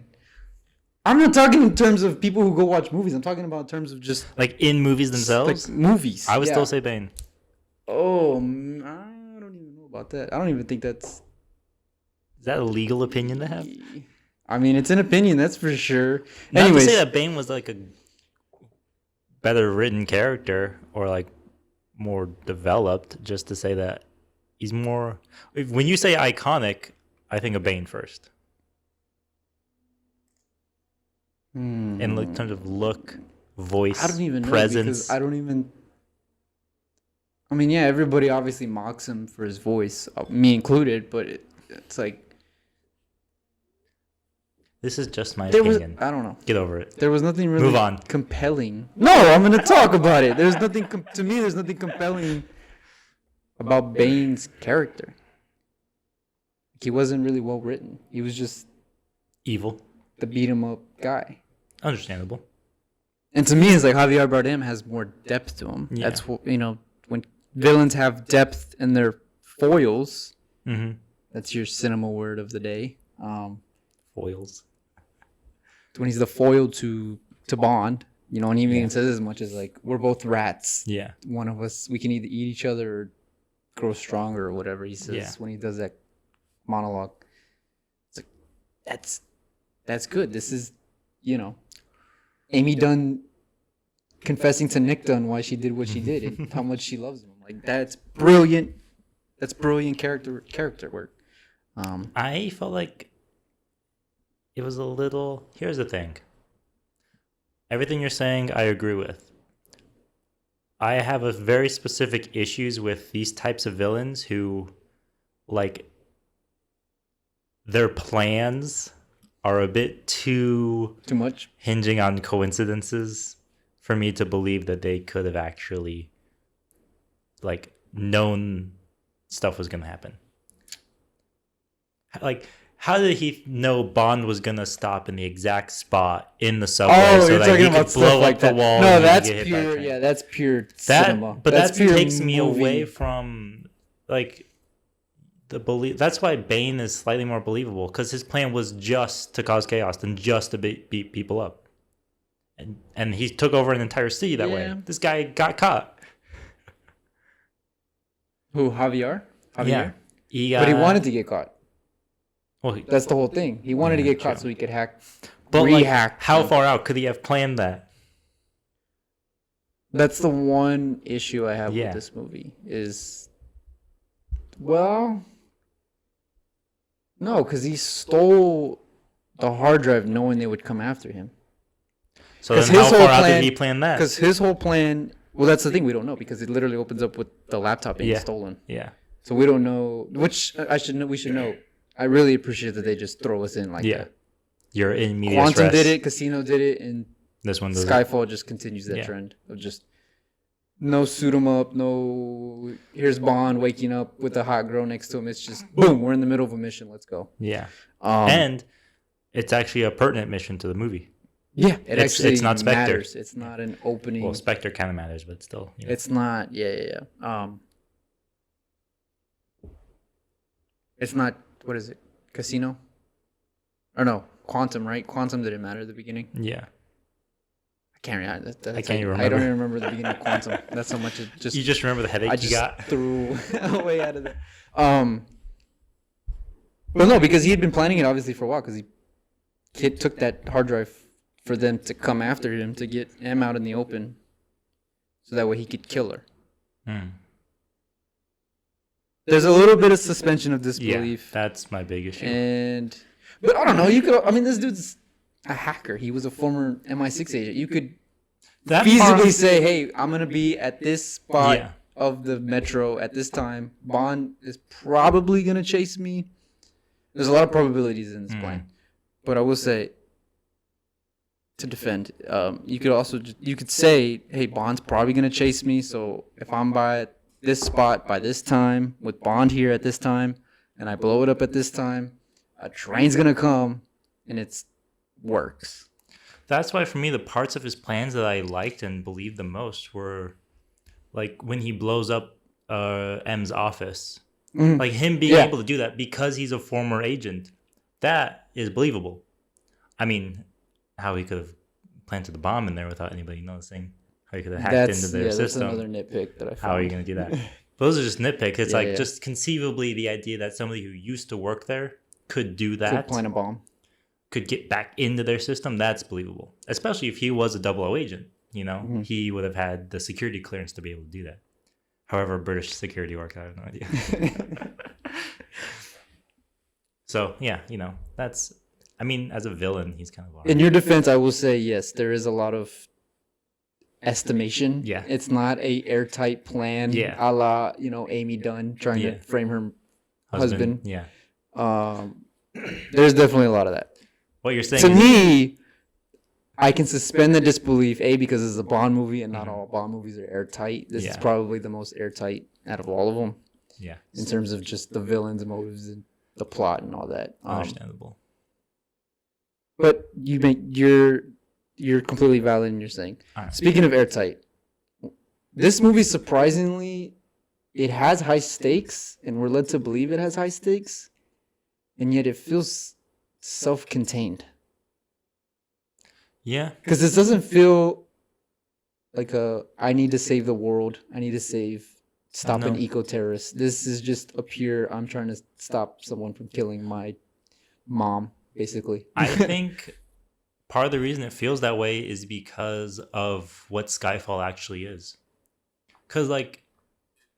I'm not talking in terms of people who go watch movies. I'm talking about in terms of just... Like in movies themselves? Like movies. I would still say Bane. Oh, I don't even know about that. I don't even think that's... Is that a legal opinion to have? I mean, it's an opinion, that's for sure. Not to say that Bane was like a better written character or like more developed, just to say that he's more... When you say iconic, I think of Bane first. In terms of look, voice, I don't even presence. Know because I don't even... I mean, yeah, everybody obviously mocks him for his voice, me included, but it's like... This is just my opinion. I don't know. Get over it. There was nothing really Move on. Compelling. No, I'm going to talk about it. There's nothing... to me, there's nothing compelling about Bane's character. He wasn't really well written. He was just... evil. The beat-em-up guy. Understandable. And to me, it's like Javier Bardem has more depth to him. Yeah. That's what, when villains have depth in their foils, that's your cinema word of the day. Foils. When he's the foil to Bond, and he even says as much as like, we're both rats. Yeah. One of us, we can either eat each other or grow stronger or whatever he says when he does that monologue. It's like, that's good. This is, Amy Dunn confessing to Nick Dunn why she did what she did and how much she loves him. Like, that's brilliant. That's brilliant character work. I felt like it was a little... Here's the thing. Everything you're saying, I agree with. I have a very specific issues with these types of villains who, like, their plans are a bit too much hinging on coincidences for me to believe that they could have actually like known stuff was going to happen. Like, how did he know Bond was going to stop in the exact spot in the subway so that he could blow up the wall? No, that's pure. Yeah, that's pure cinema. But that takes me movie. away from like the belief. That's why Bane is slightly more believable, because his plan was just to cause chaos and just to beat people up, and he took over an entire city that way. This guy got caught. Who, Javier? Yeah, but he wanted to get caught. Well, that's the whole thing. He wanted to get caught so he could rehack. How far out could he have planned that? That's the one issue I have with this movie is, well, no, because he stole the hard drive knowing they would come after him. So then how far out did he plan that? Because his whole plan, well, that's the thing, we don't know, because it literally opens up with the laptop being stolen. Yeah. So we don't know, which we should know. I really appreciate that they just throw us in like that. You're in medias Quantum res. did it, Casino did it, and this one does Skyfall just continues that trend of just no suit him up, no here's Bond waking up with a hot girl next to him. It's just boom, we're in the middle of a mission. Let's go. Yeah, and it's actually a pertinent mission to the movie. Yeah, it's not Spectre. Matters. It's not an opening. Well, Spectre kind of matters, but still, it's not. Yeah. It's not. What is it? Casino? Or no, Quantum, right? Quantum didn't matter at the beginning. Yeah. can't remember. I can't even remember. I don't even remember the beginning of Quantum. That's how much it just. You just remember the headache I you just got. threw away out of there. Well, no, because he had been planning it obviously for a while. Because he took that hard drive for them to come after him to get M out in the open, so that way he could kill her. There's a little bit of suspension of disbelief. Yeah, that's my big issue. But I don't know. You could. I mean, this dude's a hacker. He was a former MI6 agent. You could feasibly say, "Hey, I'm gonna be at this spot of the metro at this time. Bond is probably gonna chase me." There's a lot of probabilities in this plan, but I will say, to defend, you could say, "Hey, Bond's probably gonna chase me. So if I'm by this spot by this time with Bond here at this time, and I blow it up at this time, a train's gonna come, and it works." That's why for me, the parts of his plans that I liked and believed the most were like when he blows up M's office. Like him being able to do that because he's a former agent. That is believable. I mean, how he could have planted the bomb in there without anybody noticing. How he could have hacked into their system. That's another nitpick that I found. How are you going to do that? Those are just nitpicks. It's just conceivably the idea that somebody who used to work there could do that. Could plant a bomb. Could get back into their system. That's believable. Especially if he was a 00 agent. You know, he would have had the security clearance to be able to do that. However, British security works, I have no idea. So, yeah, you know, that's... I mean, as a villain, he's kind of... In your defense, I will say, yes, there is a lot of estimation. Yeah. It's not a airtight plan a la, Amy Dunn trying to frame her husband. Yeah. There's definitely a lot of that. What you're saying to me, I can suspend the disbelief, because it's a Bond movie and not all Bond movies are airtight. This is probably the most airtight out of all of them. Yeah. In terms of just the villains' motives and the plot and all that. Understandable. But you're completely valid in your saying. Right. Speaking of airtight, this movie surprisingly, it has high stakes, and we're led to believe it has high stakes, and yet it feels self-contained. Yeah. Because this doesn't feel like I need to save the world. I need to stop an eco-terrorist. This is just a pure, I'm trying to stop someone from killing my mom, basically. I think part of the reason it feels that way is because of what Skyfall actually is. Because, like,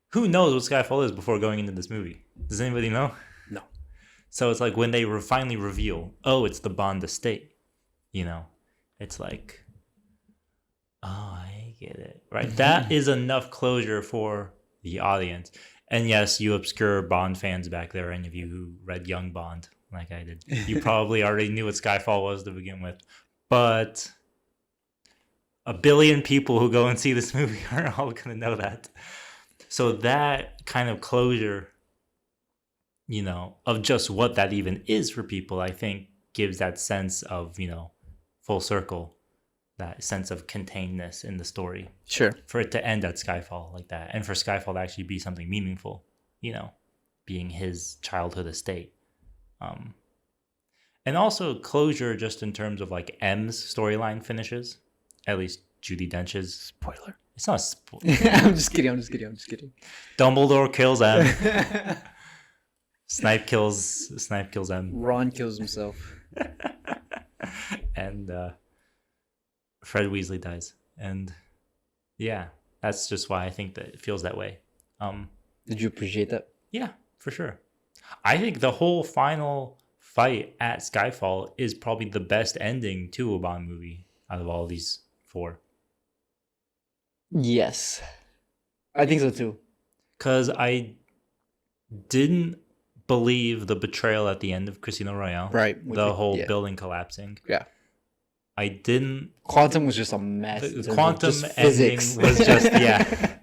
who knows what Skyfall is before going into this movie? Does anybody know? No. So it's like when they finally reveal, it's the Bond estate, it's like, I get it. Right? That is enough closure for the audience. And yes, you obscure Bond fans back there, any of you who read Young Bond like I did, you probably already knew what Skyfall was to begin with. But a billion people who go and see this movie are all going to know that. So that kind of closure, of just what that even is for people, I think gives that sense of, full circle, that sense of containedness in the story. Sure. For it to end at Skyfall like that, and for Skyfall to actually be something meaningful, being his childhood estate. And also closure just in terms of like M's storyline finishes, at least Judi Dench's. Spoiler. It's not a spoiler. I'm just kidding. Dumbledore kills M. Snipe kills M. Ron kills himself. And Fred Weasley dies. And yeah, that's just why I think that it feels that way. Did you appreciate that? Yeah, for sure. I think the whole final fight at Skyfall is probably the best ending to a Bond movie out of all these four. Yes. I think so too. Because I didn't believe the betrayal at the end of Casino Royale. Right. The whole building collapsing. Yeah. I didn't... Quantum was just a mess. The quantum ending was just, yeah.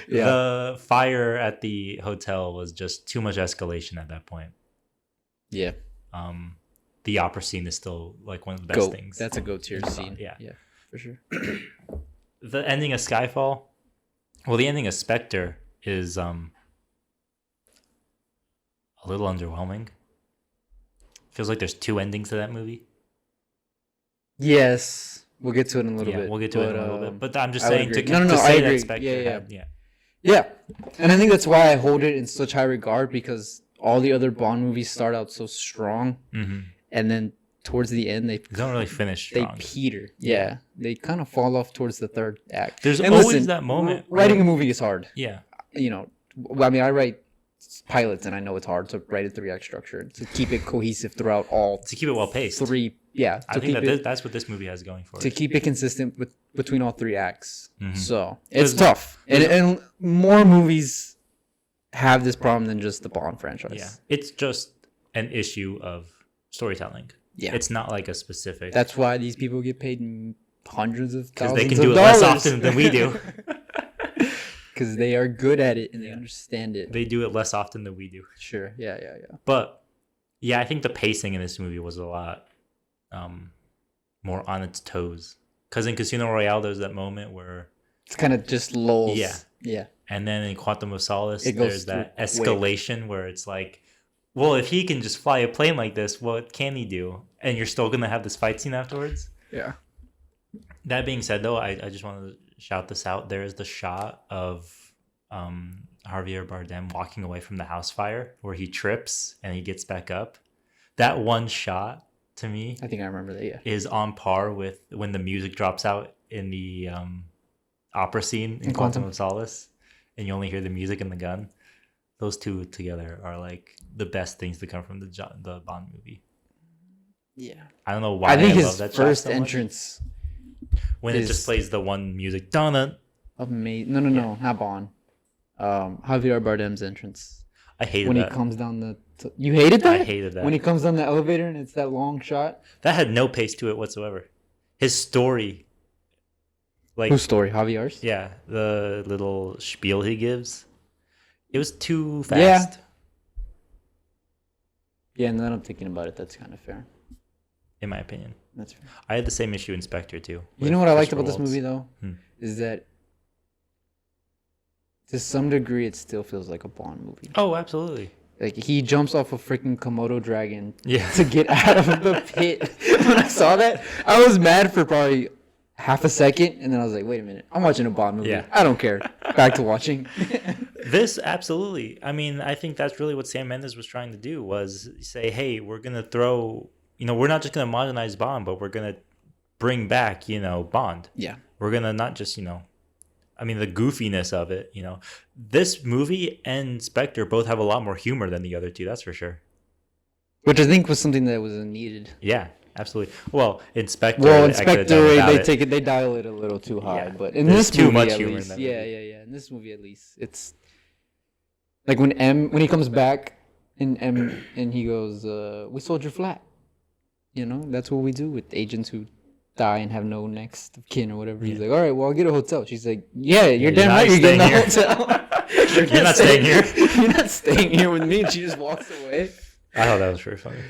The fire at the hotel was just too much escalation at that point. Yeah. The opera scene is still like one of the best things. That's a go-tier scene. Yeah. Yeah, for sure. The ending of Skyfall, the ending of Spectre is a little underwhelming. Feels like there's two endings to that movie. Yes. We'll get to it in a little Yeah, bit. we'll get to it in a little bit. But I'm just I would saying to, agree. No, to I say agree. that Spectre Yeah. had, yeah. Yeah, and I think that's why I hold it in such high regard, because all the other Bond movies start out so strong, and then towards the end they don't really finish They strong. peter. Yeah, they kind of fall off towards the third act. There's And always that moment. Writing a movie is hard. Yeah. You know, I mean, I write pilots, and I know it's hard to write a 3-act structure to keep it cohesive throughout all. To keep it well paced. Three, yeah. I think that's what this movie has going for it. To keep it consistent between all 3 acts. Mm-hmm. So it's tough, and more movies have this problem than just the Bond franchise. Yeah, it's just an issue of storytelling. Yeah, it's not like a specific. That's why these people get paid hundreds of thousands because they can of do it dollars. less often than we do. Because they are good at it and they understand it. They do it less often than we do. Sure. Yeah. But yeah, I think the pacing in this movie was a lot more on its toes. Because in Casino Royale, there's that moment where it's kind of just lulls. Yeah. And then in Quantum of Solace, It there's goes that quick. escalation where it's like, well, if he can just fly a plane like this, what can he do? And you're still going to have this fight scene afterwards? Yeah. That being said, though, I just want to shout this out. There is the shot of Javier Bardem walking away from the house fire where he trips and he gets back up. That one shot, to me, I think I remember that, yeah. is on par with when the music drops out in the opera scene in Quantum of Solace and you only hear the music and the gun. Those two together are like the best things to come from the Bond movie. Yeah. I don't know why I think love his that first shot so entrance when it just plays the one music. Dun amazing. No, not Bond. Javier Bardem's entrance. I hated when that. He comes down the. You hated that? I hated that. When he comes down the elevator and it's that long shot. That had no pace to it whatsoever. His story. Like, whose story? Javier's? Yeah, the little spiel he gives. It was too fast. Yeah, and then I'm thinking about it. That's kind of fair. In my opinion. That's fair. I had the same issue in Spectre too. You know what I liked about this movie though? Is that to some degree it still feels like a Bond movie. Oh, absolutely. Like he jumps off a freaking Komodo dragon to get out of the pit. When I saw that, I was mad for probably half a second, and then I was like, wait a minute, I'm watching a Bond movie. Yeah. I don't care. Back to watching. This, absolutely. I mean, I think that's really what Sam Mendes was trying to do, was say, hey, we're going to throw, we're not just going to modernize Bond, but we're going to bring back, Bond. Yeah. We're going to not just, the goofiness of it, This movie and Spectre both have a lot more humor than the other two, that's for sure. Which I think was something that was needed. Yeah, absolutely. Well, in Spectre, they dial it a little too high, but in this movie, much at humor least, in that yeah. movie. In this movie, at least, it's like when he comes back in M and he goes, "We sold your flat." That's what we do with agents who die and have no next of kin or whatever. He's like, "All right, well, I'll get a hotel." She's like, "Yeah, you're damn right, you're getting a hotel. You're not staying here. You're not staying here with me." And she just walks away. I thought that was very funny.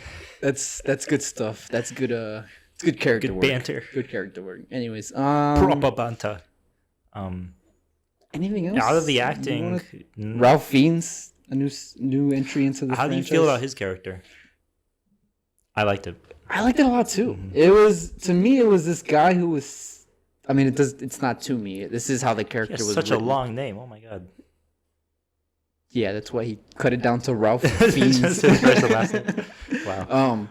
That's good stuff. That's good. It's good character good work. Banter. Good character work. Anyways, proper banter. Anything else? Out of the acting, Ralph Fiennes, a new entry into the. How do you feel about his character? I liked it. I liked it a lot too. It was this guy who was. I mean, it's not to me. This is how the character was. Such written. a long name. Oh my god. Yeah, that's why he cut it down to Ralph Fiennes. Just his first and last name. Wow.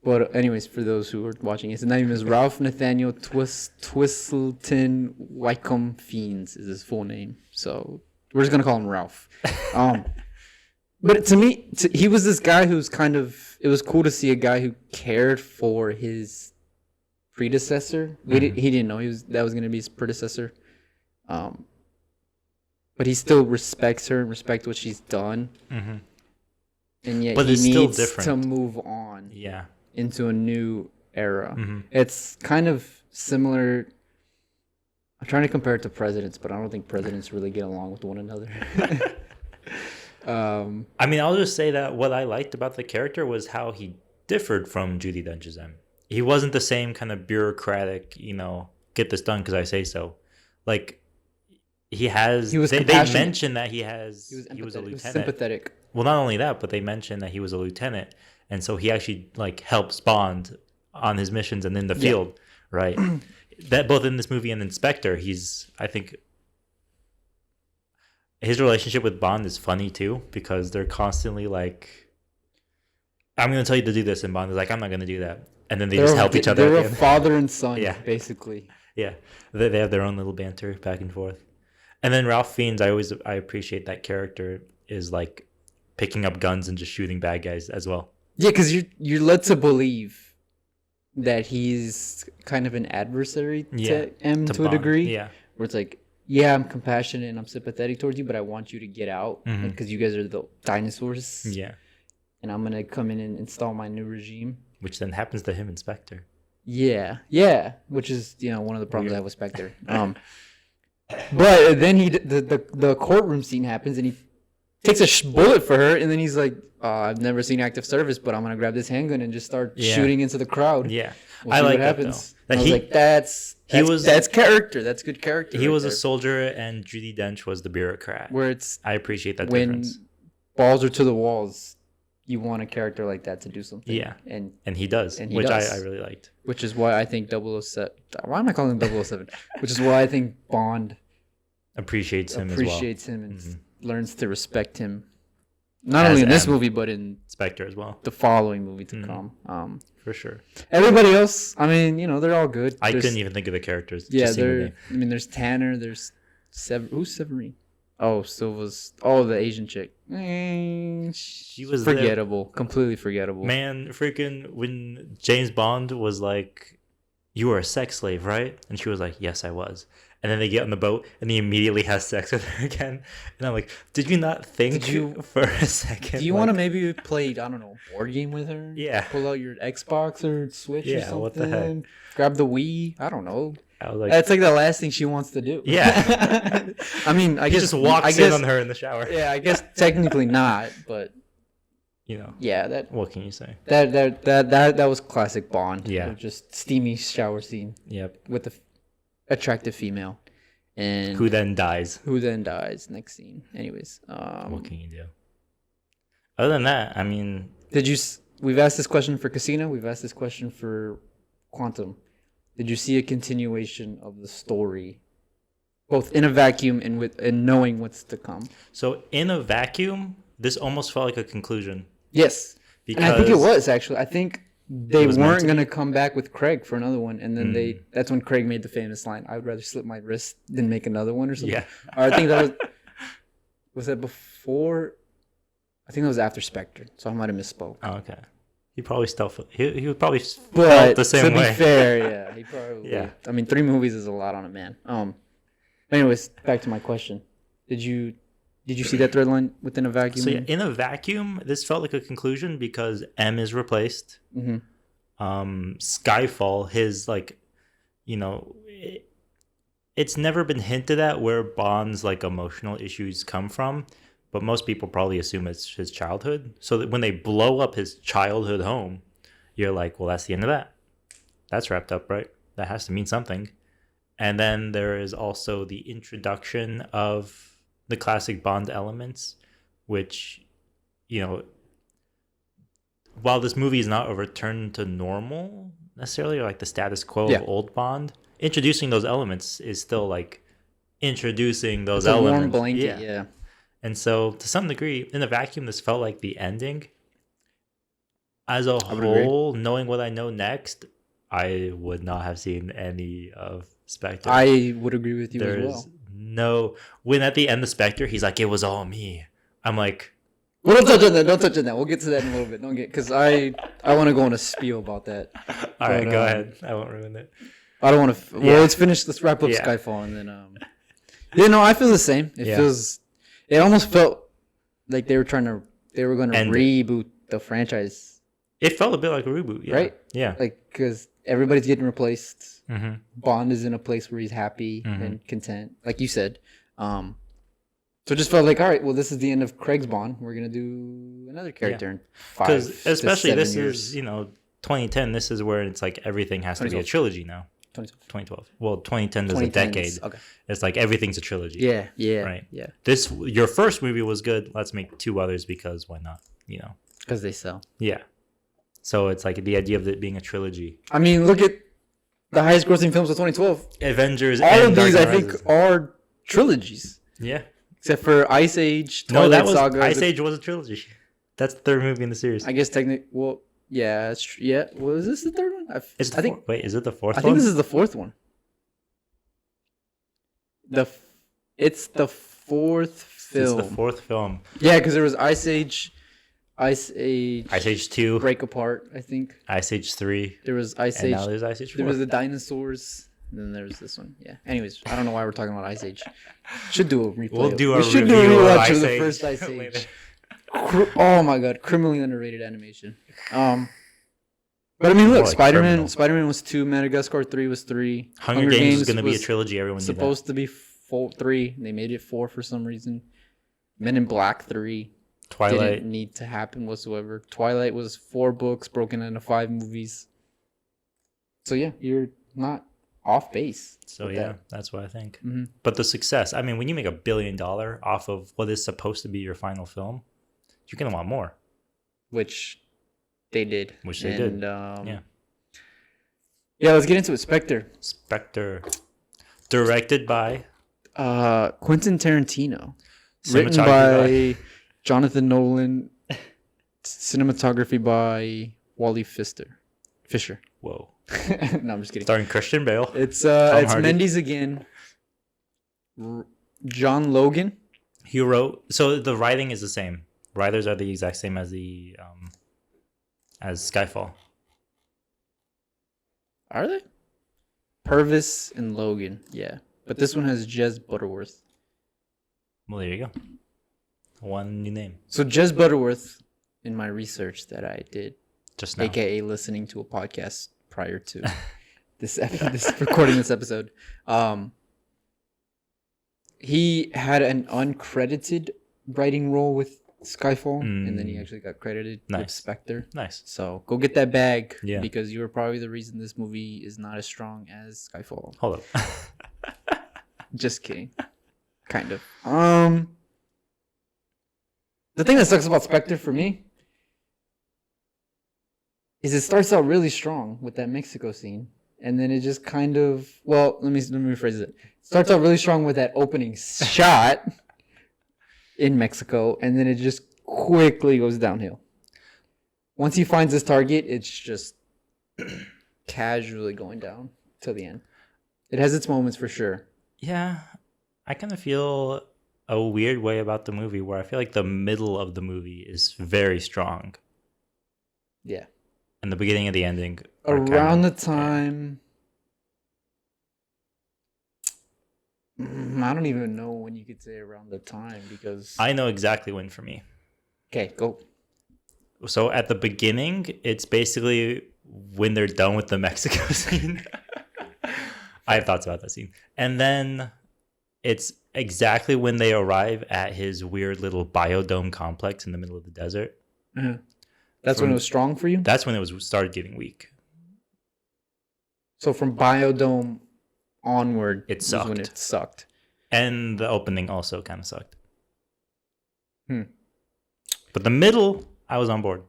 But anyways, for those who are watching, his name is Ralph Nathaniel Twistleton Wycombe Fiennes is his full name. So we're just gonna call him Ralph. But to me, he was this guy who's kind of. It was cool to see a guy who cared for his predecessor. He didn't know that was gonna be his predecessor. But he still respects her and respects what she's done. Mm-hmm. And yet he needs to move on. Yeah. Into a new era. Mm-hmm. It's kind of similar. I'm trying to compare it to presidents, but I don't think presidents really get along with one another. I'll just say that what I liked about the character was how he differed from Judi Dench's M. He wasn't the same kind of bureaucratic, get this done because I say so. Like, he was they mentioned that he was a lieutenant. He was sympathetic. Well, not only that, but they mentioned that he was a lieutenant. And so he actually, helps Bond on his missions and in the field. Right. That both in this movie and in Spectre, I think his relationship with Bond is funny too, because they're constantly like, I'm going to tell you to do this, and Bond is like, I'm not going to do that. And then they just help each other. They're a father and son, basically. Yeah. They have their own little banter back and forth. And then Ralph Fiennes, I appreciate that character is like picking up guns and just shooting bad guys as well. Yeah, because you're led to believe that he's kind of an adversary to M to a Bond. degree. Yeah. Where it's like, yeah, I'm compassionate and I'm sympathetic towards you, but I want you to get out because you guys are the dinosaurs. Yeah. And I'm going to come in and install my new regime. Which then happens to him in Spectre. Yeah. Which is, one of the problems I have with Spectre. But then the courtroom scene happens and he takes a bullet for her, and then he's like, I've never seen active service, but I'm going to grab this handgun and just start shooting into the crowd. Yeah. We'll see like what happens. That, I was like, that's character. That's good character. He was a soldier and Judi Dench was the bureaucrat. Where I appreciate that when difference. Balls are to the walls, you want a character like that to do something. Yeah. And he does, I really liked. Which is why I think 007... Why am I calling him 007? Which is why I think Bond appreciates him and learns to respect him. Not only in this movie, but in Spectre as well. The following movie to come. For sure. Everybody else, I mean, they're all good. I couldn't even think of the characters. Yeah, there's Tanner, there's who's Severine? Oh, Silva's. Oh, the Asian chick. She was forgettable. Completely forgettable. Man, freaking when James Bond was like, "You were a sex slave, right?" And she was like, "Yes, I was." And then they get on the boat, and he immediately has sex with her again. And I'm like, did you not think for a second? Do you want to maybe play, I don't know, a board game with her? Yeah. Pull out your Xbox or Switch or something. What the heck? Grab the Wii. I don't know. I was like, that's like the last thing she wants to do. Yeah. I mean, I guess just walks in on her in the shower. Yeah, I guess technically not, but yeah, that. What can you say? That was classic Bond. Yeah. Just steamy shower scene. Yep. With the attractive female, and who then dies. Next scene. Anyways, what can you do? Other than that, I mean, we've asked this question for Casino. We've asked this question for Quantum. Did you see a continuation of the story, both in a vacuum and knowing what's to come? So in a vacuum, this almost felt like a conclusion. Yes, because and I think it was actually. I think they weren't going to come back with Craig for another one, and then that's when Craig made the famous line, "I would rather slit my wrist than make another one," or something. Yeah. Or I think that was that before. I think that was after Spectre, so I might have misspoke. Oh, okay. He probably he would probably felt the same way. To be fair, yeah, he probably. Yeah. I mean, 3 movies is a lot on a man. Anyways, back to my question. Did you see that thread line within a vacuum? So yeah, in a vacuum, this felt like a conclusion because M is replaced. Mm-hmm. Skyfall, his it's never been hinted at where Bond's like emotional issues come from, but most people probably assume it's his childhood. So that when they blow up his childhood home, you're like, well, that's the end of that. That's wrapped up, right? That has to mean something. And then there is also the introduction of the classic Bond elements, which, while this movie is not a return to normal necessarily, or like the status quo of old Bond, introducing those elements is still like introducing those elements. A warm blanket, yeah. And so, to some degree, in a vacuum, this felt like the ending. As a whole, knowing what I know next, I would not have seen any of Spectre. I would agree with you as well. When at the end of Spectre, he's like, "It was all me." I'm like, well, don't touch on that. We'll get to that in a little bit. Because I want to go on a spiel about that. All right, go ahead. I won't ruin it. I don't want to. Let's finish. Let's wrap up Skyfall, and then I feel the same. It almost felt like they were going to reboot the franchise. It felt a bit like a reboot, yeah. Right? Yeah. Like, because everybody's getting replaced. Mm-hmm. Bond is in a place where he's happy and content, like you said. So it just felt like, all right, well, this is the end of Craig's Bond. We're going to do another character in 5 to 7 years. Because especially this is, 2010, this is where it's like everything has to be a trilogy now. 2012. Well, 2010 is a decade. Okay. It's like everything's a trilogy. Yeah. Right. Yeah. Your first movie was good. Let's make 2 others because why not? Because they sell. Yeah. So it's like the idea of it being a trilogy. I mean, look at the highest grossing films of 2012. Avengers. All and of these, Dark I Knight think, Rises. are trilogies, Yeah. except for Ice Age, No, Twilight that was Saga. Ice Age was a trilogy. That's the third movie in the series. I guess technically, well, yeah, that's true. Yeah, was this the third one? Is it I think. Wait, is it the fourth I one? think this is the fourth one. It's the fourth film. It's the fourth film. Yeah, because there was Ice Age, Ice Age 2, Break Apart. I think Ice Age 3, there was Ice and Age. now there's Ice Age 4. There was the dinosaurs. And then there's this one. Yeah. Anyways, I don't know why we're talking about Ice Age. Should do a replay. We'll do a we should review do a of rewatch Ice of the Age first Ice later. Age. Oh my god, criminally underrated animation. But I mean, More look, like Spider-Man. criminal. Spider-Man was 2. Madagascar 3 was 3. Hunger Games was going to be a trilogy. Everyone knew that. Supposed to be 3. They made it 4 for some reason. Men in Black 3 Twilight. didn't need to happen whatsoever. Twilight was 4 books broken into 5 movies. So yeah, you're not off base. So with yeah, that. that's what I think. Mhm. But the success, I mean, when you make $1 billion off of what is supposed to be your final film, you're going to want more. Which they did. Which they did. Yeah. Yeah, let's get into it. Spectre. Spectre. Directed by Quentin Tarantino. Written by cinematography Jonathan Nolan. Cinematography by Wally Fisher. Whoa. No, I'm just kidding. Starring Christian Bale. It's Hardy. Mendes again. John Logan. He wrote, so the writing is the same. Writers are the exact same as the as Skyfall. Are they? Purvis and Logan. Yeah. But this one has Jez Butterworth. Well, there you go. One new name. So Jez Butterworth, in my research that I did, Just now. aka listening to a podcast prior to this recording this episode, he had an uncredited writing role with Skyfall, and then he actually got credited with Nice. Spectre. Nice. So go get that bag, Yeah. because you are probably the reason this movie is not as strong as Skyfall. Hold up. Just kidding. Kind of. The thing that sucks about Spectre for me is it starts out really strong with that Mexico scene, and then it just kind of, well, let me rephrase it. Starts out really strong with that opening shot in Mexico, and then it just quickly goes downhill. Once he finds his target, it's just casually going down till the end. It has its moments for sure. Yeah. I kind of feel a weird way about the movie where I feel like the middle of the movie is very strong. Yeah. And the beginning and the ending are Around kind the time, I don't even know when you could say around the time, because I know exactly when for me. okay, go. So at the beginning, it's basically when they're done with the Mexico scene. I have thoughts about that scene. And then it's exactly when they arrive at his weird little biodome complex in the middle of the desert. That's when it was strong for you. That's when it was started getting weak. So from Biodome onward, It was when sucked. it sucked. And the opening also kind of sucked. Hmm. But the middle, I was on board.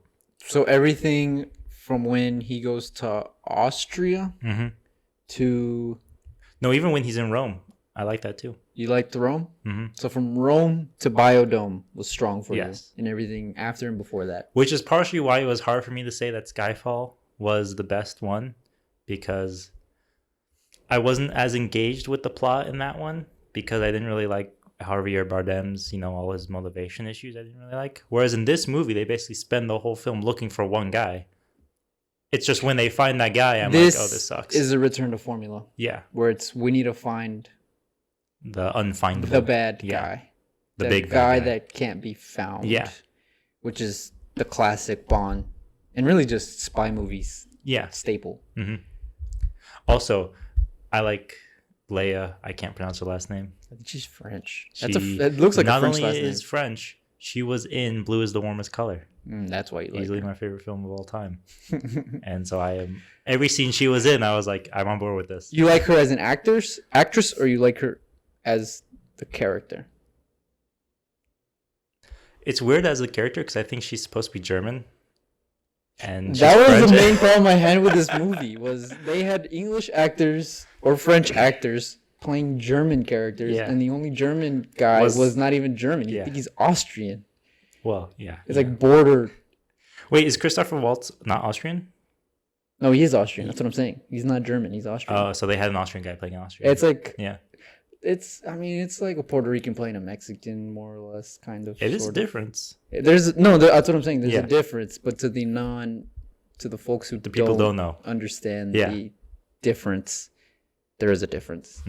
So everything from when he goes to Austria Mm-hmm. to, No, even when he's in Rome, I like that too. you liked Rome. Mm-hmm. So from Rome to Biodome was strong for Yes. you, and everything after and before that. Which is partially why it was hard for me to say that Skyfall was the best one, because I wasn't as engaged with the plot in that one, because I didn't really like Javier Bardem's, all his motivation issues I didn't really like. Whereas in this movie, they basically spend the whole film looking for one guy. It's just when they find that guy, I'm like, oh, this sucks. Is a return to formula Yeah, where we need to find the unfindable. the bad Yeah. guy. The The big bad guy guy. that can't be found. Yeah. Which is the classic Bond, and really just spy movies Yeah. staple. Mm-hmm. Also, I like Leia. I can't pronounce her last name. I think she's French. She It looks like a not French only last is name. French, she was in Blue is the Warmest Color. That's why you like Easily her. my favorite film of all time. And so every scene she was in, I was like, I'm on board with this. You like her as an actress, or you like her as the character? It's weird as a character because I think she's supposed to be German. and That was French. the main problem I had with this movie was they had English actors or French actors playing German characters, Yeah. and the only German guy was not even German. You Yeah. think he's Austrian? Well, yeah. It's like border. Wait, is Christopher Waltz not Austrian? No, he is Austrian. That's what I'm saying. He's not German. He's Austrian. Oh, so they had an Austrian guy playing an Austrian. It's like yeah, it's like a Puerto Rican playing a Mexican, more or less, kind of. it is a sort of. difference. That's what I'm saying. There's a difference, but to the folks who People don't know. understand the difference, there is a difference.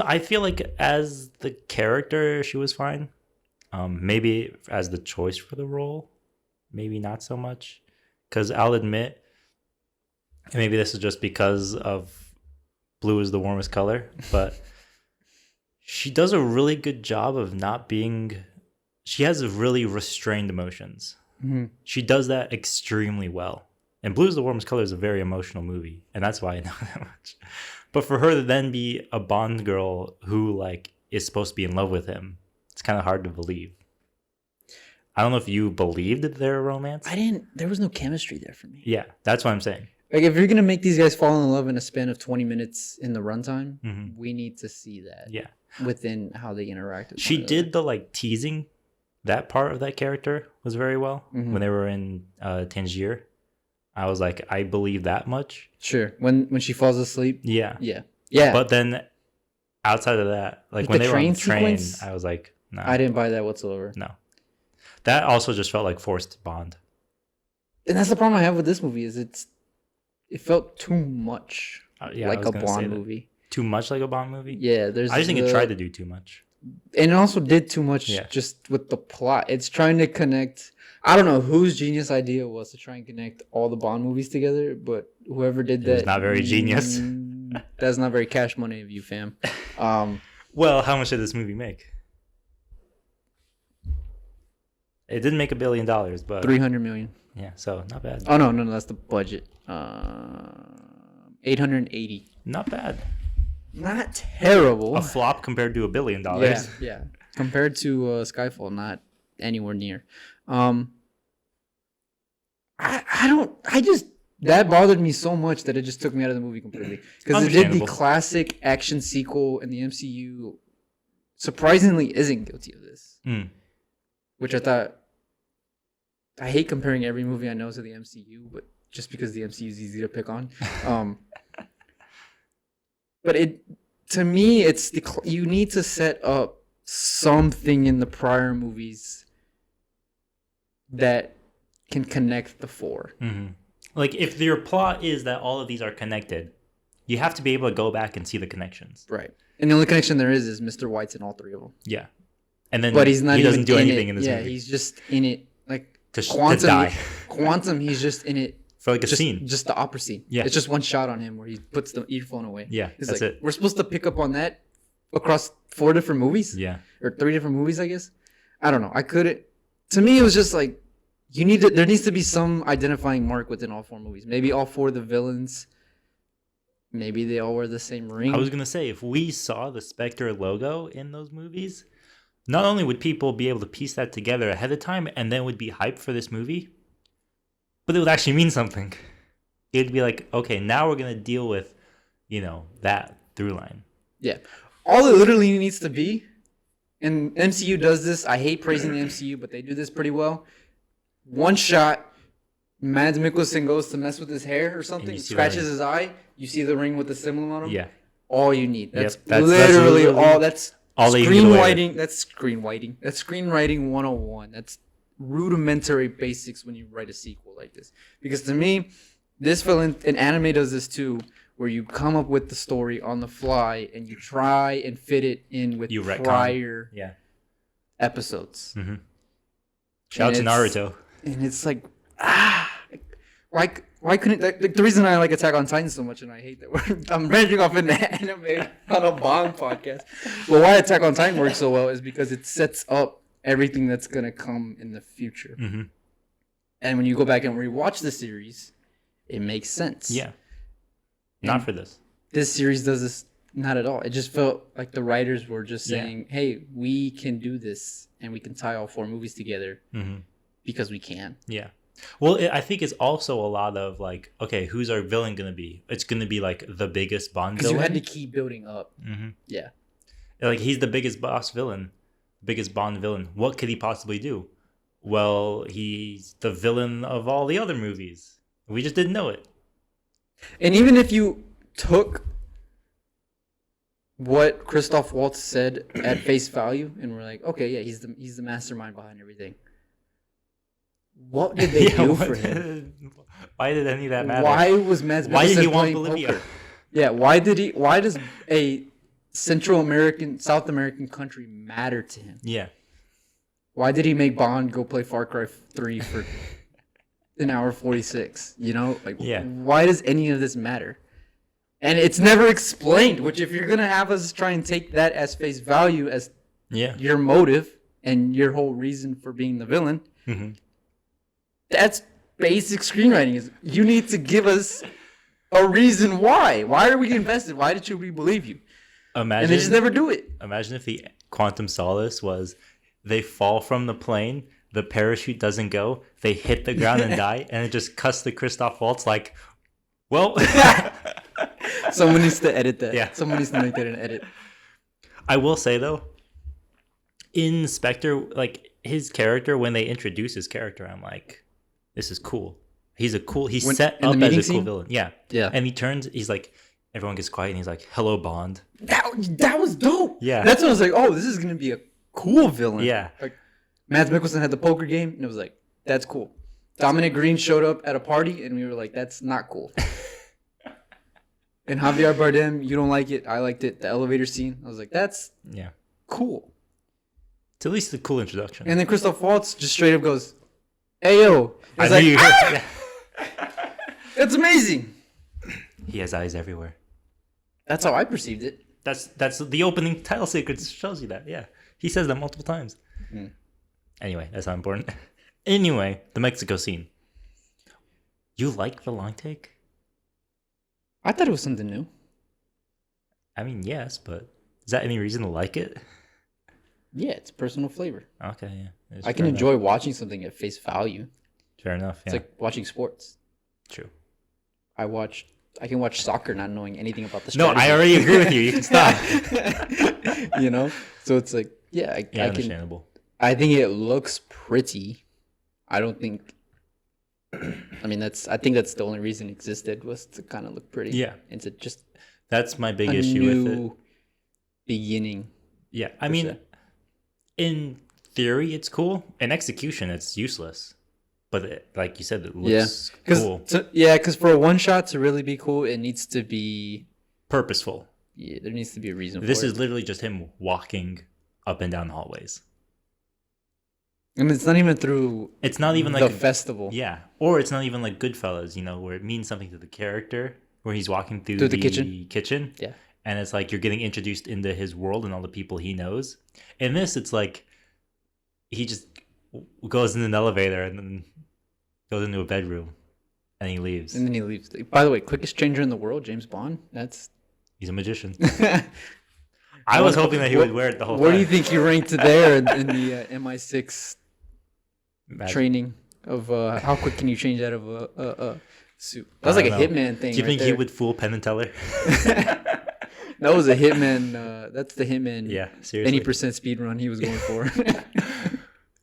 I feel like as the character, she was fine. Maybe as the choice for the role, maybe not so much. Because I'll admit, and maybe this is just because of blue is the warmest color, but she does a really good job of not being. She has really restrained emotions. Mm-hmm. She does that extremely well. And Blue is the Warmest Color is a very emotional movie, and that's why I know that much. But for her to then be a Bond girl who like is supposed to be in love with him, it's kind of hard to believe. I don't know if you believed their romance. I didn't. There was no chemistry there for me. Yeah, that's what I'm saying. Like, if you're gonna make these guys fall in love in a span of 20 minutes in the runtime, we need to see that. Yeah, within how they interact. With she one did another. the like teasing. That part of that character was very well when they were in Tangier. I was like, I believe that much. Sure. When she falls asleep. Yeah. Yeah. Yeah. But then outside of that, like when they were on the train, I was like, no. I didn't buy that whatsoever. No. That also just felt like forced Bond. And that's the problem I have with this movie is it felt too much like a Bond movie. Too much like a Bond movie? Yeah, I just think it tried to do too much. And it also did too much just with the plot. It's trying to connect. I don't know whose genius idea was to try and connect all the Bond movies together, but whoever did that. It's not very genius. That's not very cash money of you, fam. Well, how much did this movie make? It didn't make $1 billion, but 300 million. Yeah, so not bad. Oh no, that's the budget. 880. Not bad. Not terrible. A flop compared to $1 billion. Yeah. Compared to Skyfall, not anywhere near. That bothered me so much that it just took me out of the movie completely. Because it did the classic action sequel, and the MCU surprisingly isn't guilty of this. Which I thought, I hate comparing every movie I know to the MCU, but just because the MCU is easy to pick on. But to me, you need to set up something in the prior movies that can connect the four. Like, if your plot is that all of these are connected, you have to be able to go back and see the connections. Right. And the only connection there is Mr. White's in all three of them. Yeah. And then but he doesn't do anything in this movie. Yeah, he's just in it. Like, to die. Quantum, he's just in it. For like a scene. Just the opera scene. Yeah. It's just one shot on him where he puts the earphone away. Yeah, he's that's like, it. We're supposed to pick up on that across 4 different movies? Yeah. Or 3 different movies, I guess? I don't know. I couldn't. To me, it was just like, there needs to be some identifying mark within all 4 movies. Maybe all 4 of the villains, maybe they all wear the same ring. I was going to say, if we saw the Spectre logo in those movies, not only would people be able to piece that together ahead of time and then would be hyped for this movie, but it would actually mean something. It'd be like, okay, now we're going to deal with, that through line. Yeah. All it literally needs to be, and MCU does this. I hate praising the MCU, but they do this pretty well. One shot, Mads Mikkelsen goes to mess with his hair or something, scratches his eye. You see the ring with the symbol on him. Yeah. All you need. That's literally all. That's all screenwriting. That's screenwriting. That's screenwriting 101. That's rudimentary basics when you write a sequel like this. Because to me, this film and anime does this too, where you come up with the story on the fly and you try and fit it in with prior episodes. Mm-hmm. Shout out to Naruto. And it's like, why couldn't the reason I like Attack on Titan so much, and I hate that I'm branching off into anime on a Bond podcast. But why Attack on Titan works so well is because it sets up everything that's gonna come in the future. Mm-hmm. And when you go back and rewatch the series, it makes sense. Yeah. Not for this. This series does this not at all. It just felt like the writers were just saying, hey, we can do this and we can tie all 4 movies together because we can. Yeah. Well, I think it's also a lot of like, okay, who's our villain gonna be? It's gonna be like the biggest Bond Because you villain. had to keep building up. Mm-hmm. Yeah. Like he's the biggest boss villain, biggest Bond villain. What could he possibly do? Well, he's the villain of all the other movies. We just didn't know it. And even if you took what Christoph Waltz said at face value, and we're like, okay, yeah, he's the mastermind behind everything. What did they do for him? Why did any of that matter? Why was Mads Why did he Mikkelsen want playing Bolivia? poker? Yeah, why does a Central American, South American country matter to him? Yeah. Why did he make Bond go play Far Cry 3 for an hour 46? You know, like, Yeah. why does any of this matter? And it's never explained. Which, if you're gonna have us try and take that as face value as Yeah. your motive and your whole reason for being the villain, Mm-hmm. that's basic screenwriting. Is you need to give us a reason why. Why are we invested? Why should we believe you? And they just Imagine, never do it. imagine if the Quantum Solace was they fall from the plane, the parachute doesn't go, they hit the ground and die, and it just cuts to Christoph Waltz like, well, Someone needs to edit that. Yeah. Someone needs to make that an edit. I will say though, in Spectre, like his character, when they introduce his character, I'm like, this is cool. He's set in the up as meeting a cool scene? villain. Yeah. Yeah. And he's like, everyone gets quiet and he's like, hello, Bond. That was dope. Yeah. That's when I was like, oh, this is gonna be a cool villain. Yeah. Like, Mads Mikkelsen had the poker game, and it was like, that's cool. Dominic Green showed up at a party, and we were like, that's not cool. And Javier Bardem, you don't like it. I liked it. The elevator scene. I was like, that's Yeah. cool. It's at least a cool introduction. And then Christoph Waltz just straight up goes, hey, yo. I It's knew like, you ah! That's amazing. He has eyes everywhere. That's how I perceived it. That's the opening title sequence shows you that. Yeah. He says that multiple times. Mm. Anyway, that's not important. Anyway, the Mexico scene. You like the long take? I thought it was something new. I mean, yes, but is that any reason to like it? Yeah, it's personal flavor. Okay, yeah. I can enjoy watching something at face value. Fair enough. Yeah. It's like watching sports. True. I can watch soccer not knowing anything about the No, strategy. I already agree with you. You can stop. You know? So it's like, yeah, I can. Understandable. I think it looks pretty. I don't think. I mean, I think that's the only reason it existed, was to kind of look pretty. Yeah. And to just That's my big a issue with it. new beginning. Yeah, I per mean, se. in theory, it's cool. In execution, it's useless. But like you said, it looks cool. Because for a one shot to really be cool, it needs to be. Purposeful. Yeah, there needs to be a reason This for is it. literally just him walking up and down the hallways. And it's not even through It's not even the like festival. yeah, or it's not even like Goodfellas, where it means something to the character, where he's walking through the the kitchen? Yeah. and it's like you're getting introduced into his world and all the people he knows. In this, it's like he just goes in an elevator and then goes into a bedroom and he leaves. And then he leaves. By the way, quickest changer in the world, James Bond. That's. He's a magician. I was hoping that he would wear it the whole time. What do you think he ranked there in the MI6 Imagine. training of how quick can you change out of a suit? That was like a I don't know. hitman thing. Do you right think he there. would fool Penn and Teller? That was a hitman. That's the hitman. Yeah, seriously. Any percent speed run he was going for.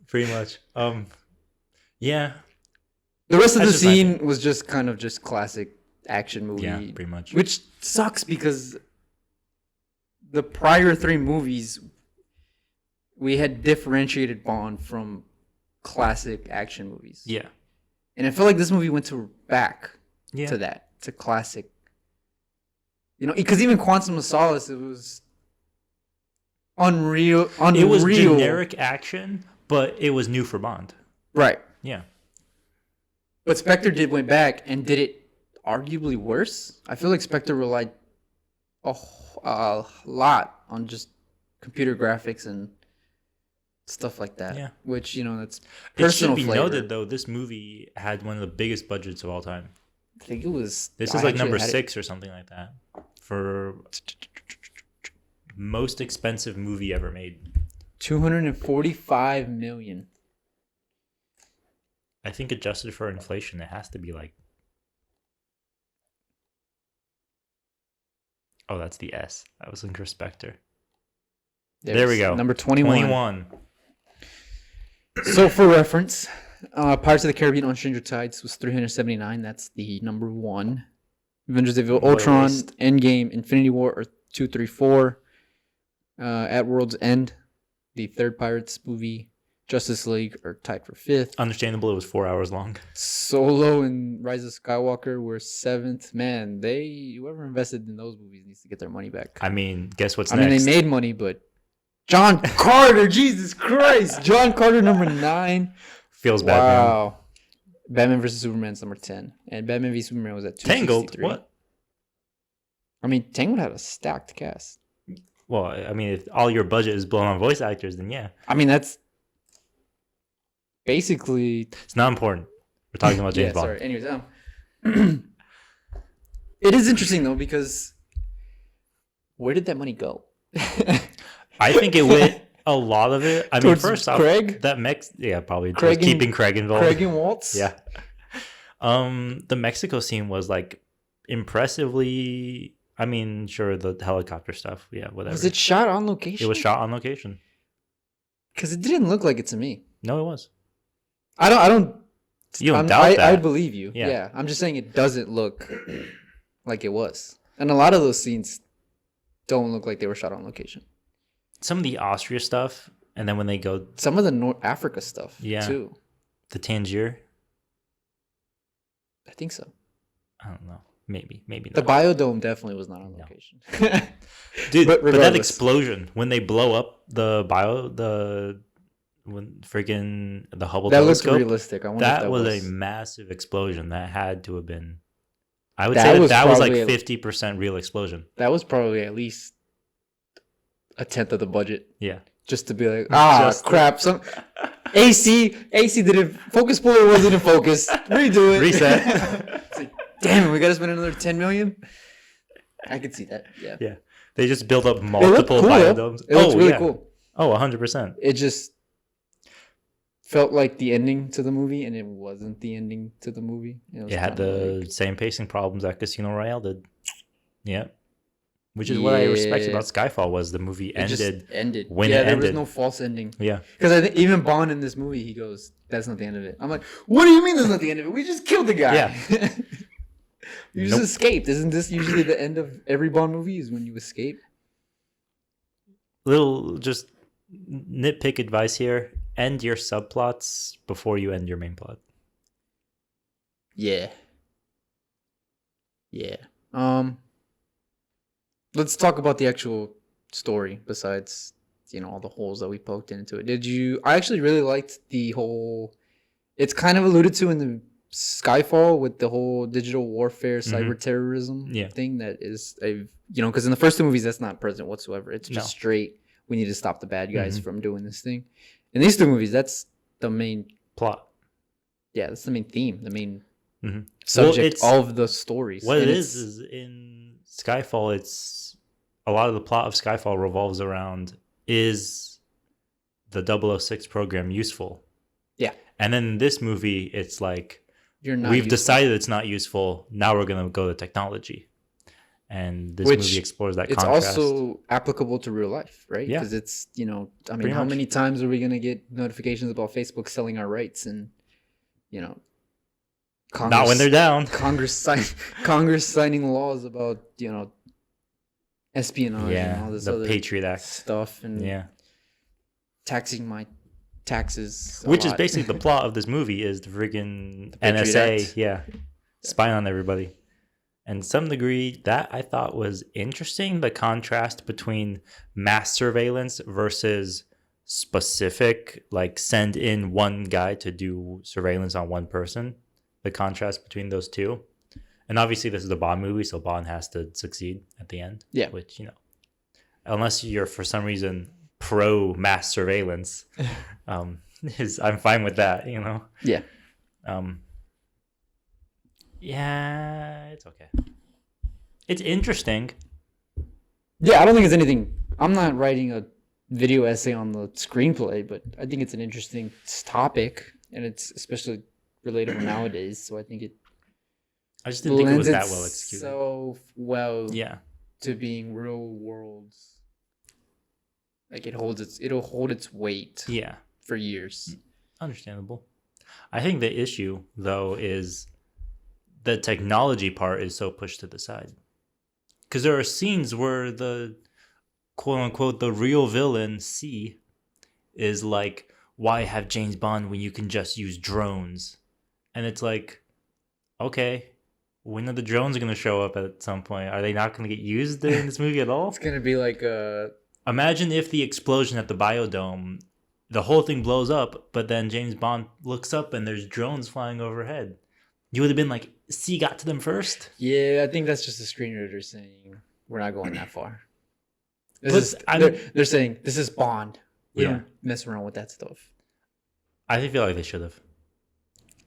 Pretty much. Yeah. The rest of the That's just my scene was just kind of just classic action movie. Yeah, pretty much. Which sucks because the prior three movies, we had differentiated Bond from classic action movies. Yeah. And I feel like this movie went back Yeah. to that, to classic. Because even Quantum of Solace, it was unreal. It was generic action, but it was new for Bond. Right. Yeah. But Spectre went back and did it arguably worse. I feel like Spectre relied a lot on just computer graphics and stuff like that. Yeah. Which, that's It personal should be flavor. noted, though, this movie had one of the biggest budgets of all time. I think it was. This I is like actually number had it. 6 or something like that for most expensive movie ever made. 245 million. I think adjusted for inflation, it has to be like. Oh, that's the S. I was looking for Spectre. There we go. Number 21. 21. So for reference, Pirates of the Caribbean on Stranger Tides was 379. That's the number 1. Avengers of Ultron, Endgame, Infinity War are 2, 3, 4. At World's End, the third Pirates movie, Justice League are tied for 5th. Understandable, it was 4 hours long. Solo and Rise of Skywalker were 7th. Man, whoever invested in those movies needs to get their money back. I mean, guess what's next? I mean, they made money, but John Carter, Jesus Christ, John Carter number 9. Feels bad. Wow. Batman vs Superman's number 10, and Batman v Superman was at 263. Tangled. What? I mean, Tangled had a stacked cast. Well, I mean, if all your budget is blown on voice actors, then yeah. I mean, that's basically. It's not important. We're talking about James Bond. Sorry. Anyways, it is interesting though, because where did that money go? I think it went a lot of it. I mean, first off, Craig? Probably Craig keeping Craig involved. Craig and Waltz? Yeah. The Mexico scene was like impressively. I mean, sure, the helicopter stuff. Yeah, whatever. Was it shot on location? It was shot on location. Because it didn't look like it to me. No, it was. I don't. You don't doubt that. I believe you. Yeah. Yeah. I'm just saying it doesn't look like it was. And a lot of those scenes don't look like they were shot on location. Some of the Austria stuff, and then when they go. Some of the North Africa stuff, too. The Tangier? I think so. I don't know. Maybe not. The Biodome definitely was not on location. No. Dude, but that explosion, when they blow up the freaking the Hubble telescope. That looks realistic. That was a massive explosion. That had to have been. I would say that was like 50% real explosion. That was probably at least a tenth of the budget. Yeah. Just to be like, crap. Some AC didn't focus puller wasn't in focus. Redo it. Reset. It's like, damn it, we gotta spend another 10 million. I could see that. Yeah. Yeah. They just built up multiple biodomes. It looks really cool. Oh, 100%. It just felt like the ending to the movie, and it wasn't the ending to the movie. It had the same pacing problems that Casino Royale did. Yeah. Which is what I respect about Skyfall, was the movie ended when it ended. There was no false ending. Yeah. Because I think even Bond in this movie, he goes, that's not the end of it. I'm like, what do you mean that's not the end of it? We just killed the guy. Yeah. You just escaped. Isn't this usually the end of every Bond movie, is when you escape? Little just nitpick advice here. End your subplots before you end your main plot. Yeah. Yeah. Let's talk about the actual story, besides, all the holes that we poked into it. I actually really liked the whole, it's kind of alluded to in the Skyfall with the whole digital warfare, cyber terrorism thing that is, because in the first two movies, that's not present whatsoever. It's just straight, we need to stop the bad guys from doing this thing. In these two movies, that's the main plot. Yeah, that's the main theme, the main subject of the stories. What it is in Skyfall, it's a lot of the plot of Skyfall revolves around, is the 006 program useful? Yeah. And then in this movie, it's like, we've decided it's not useful. Now we're going to go to technology. And this movie explores that contrast. It's also applicable to real life, right? Yeah. Because it's, how many times are we going to get notifications about Facebook selling our rights and, Congress, not when they're down. Congress signing laws about, espionage and all this the other Patriot Act stuff and taxing my taxes. Which is basically the plot of this movie, is the friggin' NSA, spying on everybody. And some degree, that I thought was interesting, the contrast between mass surveillance versus specific, like send in one guy to do surveillance on one person. The contrast between those two. And obviously this is a Bond movie, so Bond has to succeed at the end. Yeah. Which, unless you're for some reason pro mass surveillance, I'm fine with that, Yeah. Yeah, it's okay. It's interesting. Yeah, I don't think it's anything. I'm not writing a video essay on the screenplay, but I think it's an interesting topic, and it's especially relatable nowadays. So I think it I just didn't think it was lends that well executed. so well Yeah. to being real worlds. Like it'll hold its weight Yeah. for years. Understandable. I think the issue though is the technology part is so pushed to the side. Because there are scenes where the quote unquote the real villain C is like, why have James Bond when you can just use drones? And it's like, okay, when are the drones going to show up at some point? Are they not going to get used in this movie at all? It's gonna be like Imagine if the explosion at the biodome, the whole thing blows up, but then James Bond looks up and there's drones flying overhead. You would have been like, C got to them first? yeah. I think that's just the screenwriter saying we're not going that far. They're saying this is Bond. We don't mess around with that stuff. I feel like they should have.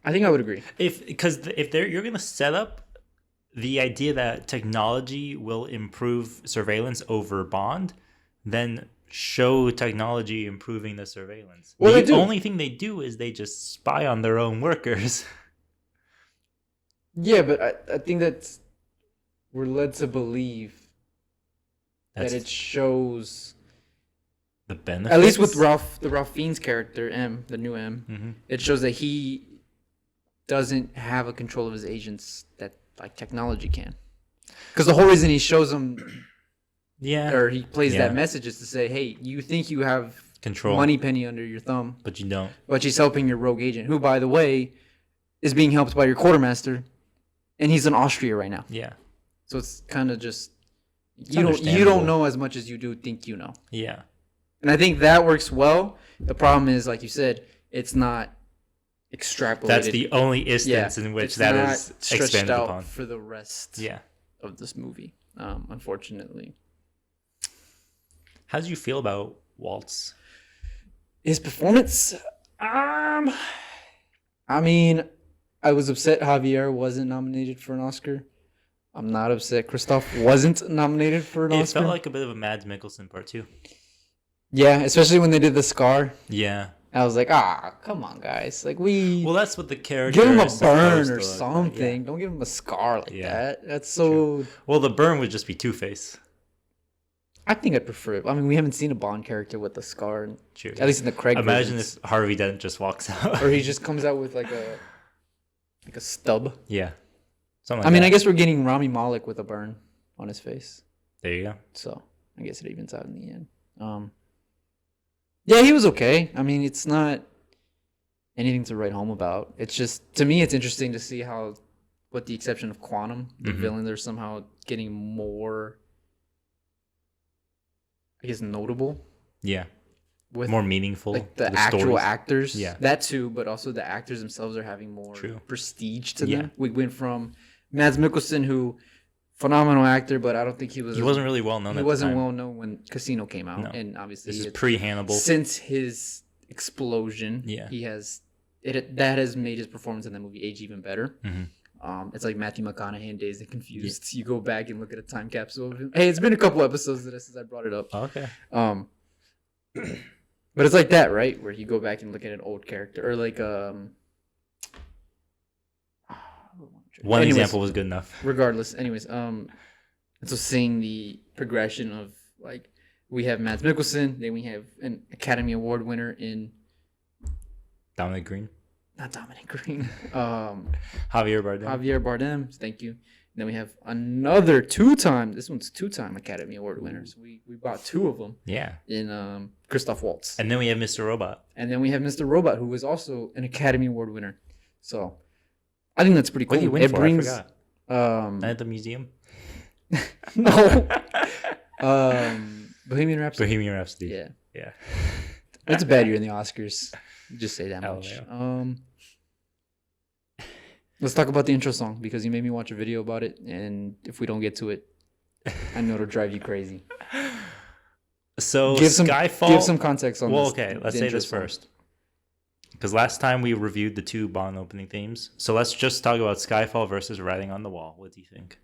I think I would agree. Because if you're going to set up the idea that technology will improve surveillance over Bond, then show technology improving the surveillance. Well, the only thing they do is they just spy on their own workers. Yeah, but I think that we're led to believe that it shows the benefits. At least with the Ralph Fiennes character, M, the new M, mm-hmm. It shows that he doesn't have a control of his agents that like technology can. Because the whole reason he shows them, or he plays that message is to say, hey, you think you have control, Moneypenny under your thumb, but you don't. But she's helping your rogue agent, who, by the way, is being helped by your quartermaster, and he's in Austria right now. Yeah. So it's kind of just you don't know as much as you do think you know. Yeah. And I think that works well. The problem is, like you said, it's not extrapolated. That's the only instance in which that is expanded out upon for the rest of this movie, unfortunately. How did you feel about Waltz? His performance? I mean, I was upset Javier wasn't nominated for an Oscar. I'm not upset Christoph wasn't nominated for an Oscar. It felt like a bit of a Mads Mikkelsen part too. Yeah, especially when they did the scar. Yeah. I was like, come on, guys. Like well, that's what the character give him a burn or something. Like, Don't give him a scar like that. That's so... True. Well, the burn would just be Two-Face. I think I'd prefer it. I mean, we haven't seen a Bond character with a scar. True. At least in the Craig Imagine versions. if Harvey Dent just walks out. Or he just comes out with like a stub. Yeah. Something like that. I guess we're getting Rami Malek with a burn on his face. There you go. So I guess it evens out in the end. Yeah, he was okay. I mean, it's not anything to write home about. It's just, to me, it's interesting to see how, with the exception of Quantum, the villains are somehow getting more, I guess, notable. Yeah. With more meaningful. Like the actual stories. Actors. Yeah. That too, but also the actors themselves are having more prestige to them. We went from Mads Mikkelsen, who... phenomenal actor, but I don't think he wasn't really well known. He wasn't well known when Casino came out, and obviously this is pre-Hannibal. Since his explosion, he has that has made his performance in that movie age even better. It's like Matthew McConaughey in Dazed and Confused. You go back and look at a time capsule of him. Hey, it's been a couple episodes of this since I brought it up. Okay. But it's like that, right? Where you go back and look at an old character, or like One example was good enough. Regardless, anyways, and so seeing the progression of like we have Mads Mikkelsen, then we have an Academy Award winner in Dominic Green. Not Dominic Green. Javier Bardem. Javier Bardem, thank you. And then we have another two-time Academy Award winner. So we bought two of them. Yeah. In Christoph Waltz. And then we have Mr. Robot. And then we have Mr. Robot, who was also an Academy Award winner. So I think that's pretty cool. What did he win for? I forgot. At the museum? No. Bohemian Rhapsody. Bohemian Rhapsody. Yeah. Yeah. It's a bad year in the Oscars. Just say that much. Yeah. Let's talk about the intro song, because you made me watch a video about it, and if we don't get to it, I know it'll drive you crazy. So Skyfall. Give some context on this. Well, okay, let's say this first. Because last time we reviewed the two Bond opening themes. So let's just talk about Skyfall versus Writing on the Wall. What do you think?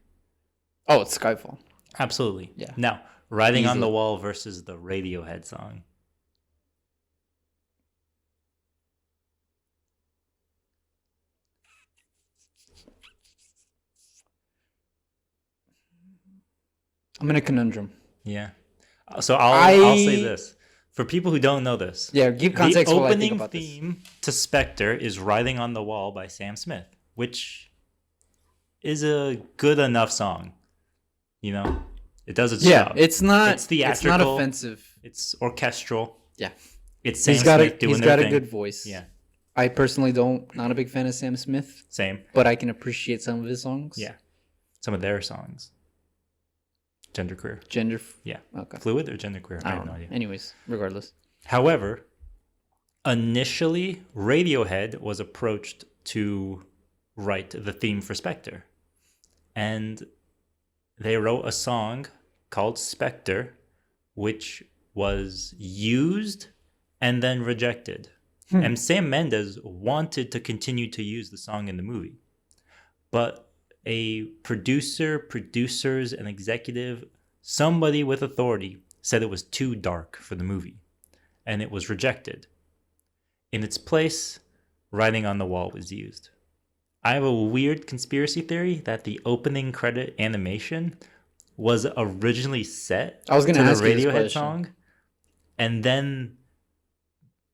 Oh, it's Skyfall. Absolutely. Yeah. Now, Writing on the Wall versus the Radiohead song. I'm in a conundrum. Yeah. So I'll say this. For people who don't know this, Yeah, give context the while I think opening about this. theme to Spectre is Riding on the Wall by Sam Smith, which is a good enough song. You know? It does its job. It's not. It's theatrical. It's not offensive. It's orchestral. Yeah, It's Sam he's got Smith doing he's their got thing. a good voice. Yeah. I personally not a big fan of Sam Smith, Same. but I can appreciate some of his songs. Yeah. Some of their songs. Genderqueer. Yeah. Okay. Fluid or genderqueer? I have don't no know. idea. Anyways, regardless. However, initially, Radiohead was approached to write the theme for Spectre. And they wrote a song called Spectre, which was used and then rejected. And Sam Mendes wanted to continue to use the song in the movie. But a producers, an executive, somebody with authority said it was too dark for the movie. And it was rejected. In its place, Writing on the Wall was used. I have a weird conspiracy theory that the opening credit animation was originally set I was going to to the ask you this Radiohead question. song. And then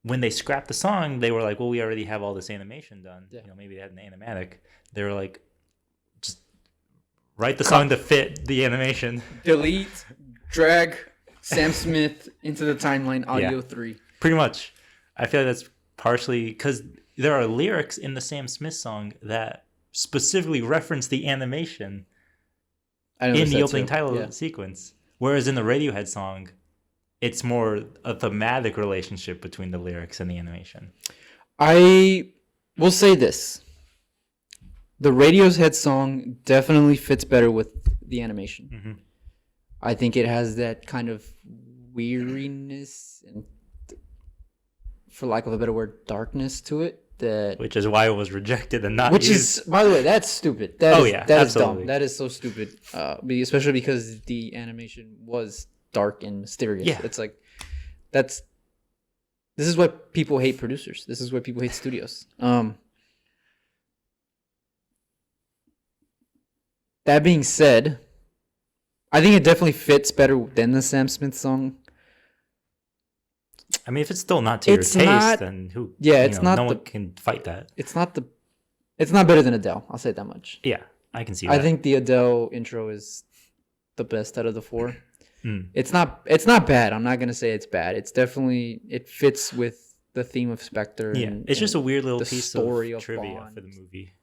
when they scrapped the song, they were like, well, we already have all this animation done. Yeah. You know, maybe they had an animatic. They were like, just write the song to fit the animation. Delete, drag Sam Smith into the timeline, audio 3. Pretty much. I feel like that's partially because there are lyrics in the Sam Smith song that specifically reference the animation I in noticed the that opening too. title Yeah. sequence. Whereas in the Radiohead song, it's more a thematic relationship between the lyrics and the animation. I will say this. The Radiohead song definitely fits better with the animation. Mm-hmm. I think it has that kind of weariness and, for lack of a better word, darkness to it. Which is why it was rejected and not Which used. is, by the way, that's stupid. That is absolutely. dumb. That is so stupid. Especially because the animation was dark and mysterious. Yeah. It's like, this is why people hate producers. This is why people hate studios. That being said, I think it definitely fits better than the Sam Smith song. I mean, if it's still not to your It's taste, not- then who? Yeah, it's not no the- one can fight that. It's not better than Adele. I'll say that much. Yeah, I can see that. I think the Adele intro is the best out of the 4. Mm. It's not bad. I'm not gonna say it's bad. It's definitely, it fits with the theme of Spectre. Yeah, and, it's just a and weird little the piece story of of trivia Bond. for the movie.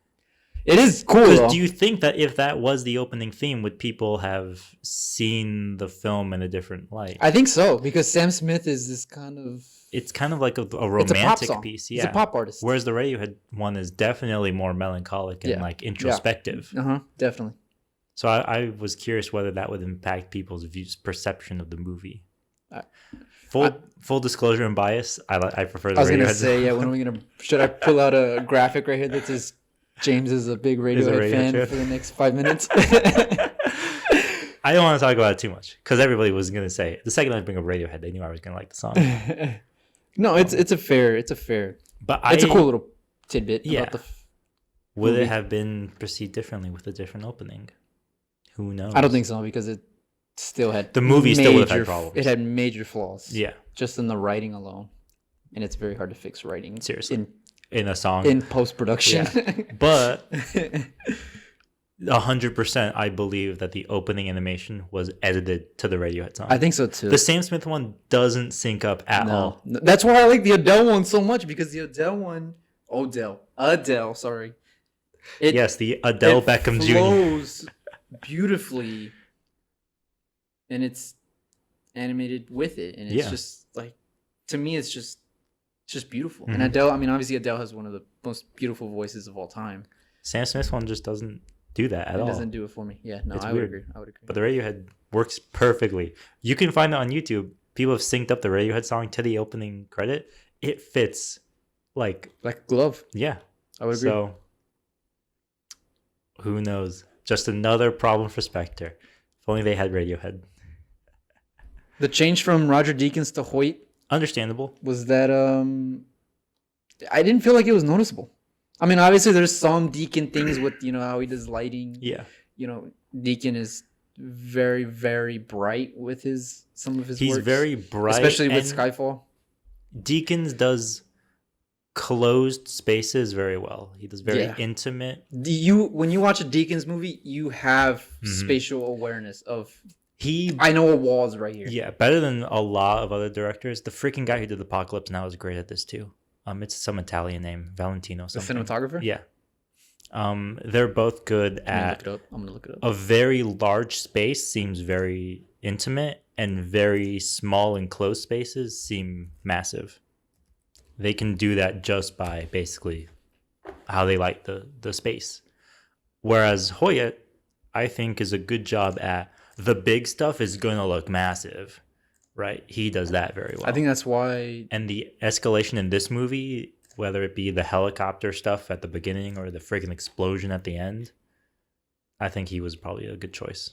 It is cool. Because Though. do you think that if that was the opening theme, would people have seen the film in a different light? I think so, because Sam Smith is this kind of. It's kind of like a It's a pop romantic song. piece. He's Yeah, a pop artist. Whereas the Radiohead one is definitely more melancholic and Yeah. like introspective. Definitely. So I was curious whether that would impact people's perception of the movie. Full disclosure and bias, I prefer the I was gonna Radiohead say, song. yeah. When are we gonna? Should I pull out a graphic right here that says James is a big Radiohead Radiohead fan fan. for the next 5 minutes? I don't want to talk about it too much because everybody was gonna say the second I bring up Radiohead, they knew I was gonna like the song. No, it's a fair. It's a cool little tidbit. Yeah. About the Would movie. it have been perceived differently with a different opening? Who knows? I don't think so, because it still had The movie still would have had major- problems. It had major flaws. Yeah, Just in the writing alone, and it's very hard to fix writing. Seriously. in a song. in post production. But 100%, I believe that the opening animation was edited to the Radiohead song. I think so too. The Sam Smith one doesn't sync up at all. No, that's why I like the Adele one so much, because the Adele one, Adele, sorry. Yes, the Adele it Beckham Jr. flows beautifully, and it's animated with it, and it's Yeah. just like, to me, it's just beautiful. Mhm. And Adele, I mean, obviously Adele has one of the most beautiful voices of all time. Sam Smith one just doesn't do that at It all. doesn't do it for me. Yeah, no, It's I would weird. agree. I would agree. But the Radiohead works perfectly. You can find it on YouTube. People have synced up the Radiohead song to the opening credit. It fits like, Like a glove. yeah. I would agree. So, who knows? Just another problem for Spectre. If only they had Radiohead. The change from Roger Deakins to Hoyt Understandable. was that I didn't feel like it was noticeable. I mean, obviously there's some Deacon things with, how he does lighting. Yeah. Deacon is very, very bright with some of his He's works, very bright, especially with and Skyfall. Deakins does closed spaces very well. He does very Yeah. intimate. When you watch a Deakins movie, you have Mhm. spatial awareness of. He I know a wall is right here. Yeah, better than a lot of other directors. The freaking guy who did Apocalypse Now is great at this too. It's some Italian name, Valentino The something. cinematographer. Yeah. They're both good I'm at gonna look it up. a very large space seems very intimate, and very small enclosed spaces seem massive. They can do that just by basically how they light the space. Whereas Hoyt, I think, is a good job at the big stuff is going to look massive, right? He does that very well. I think that's why. And the escalation in this movie, whether it be the helicopter stuff at the beginning or the freaking explosion at the end, I think he was probably a good choice.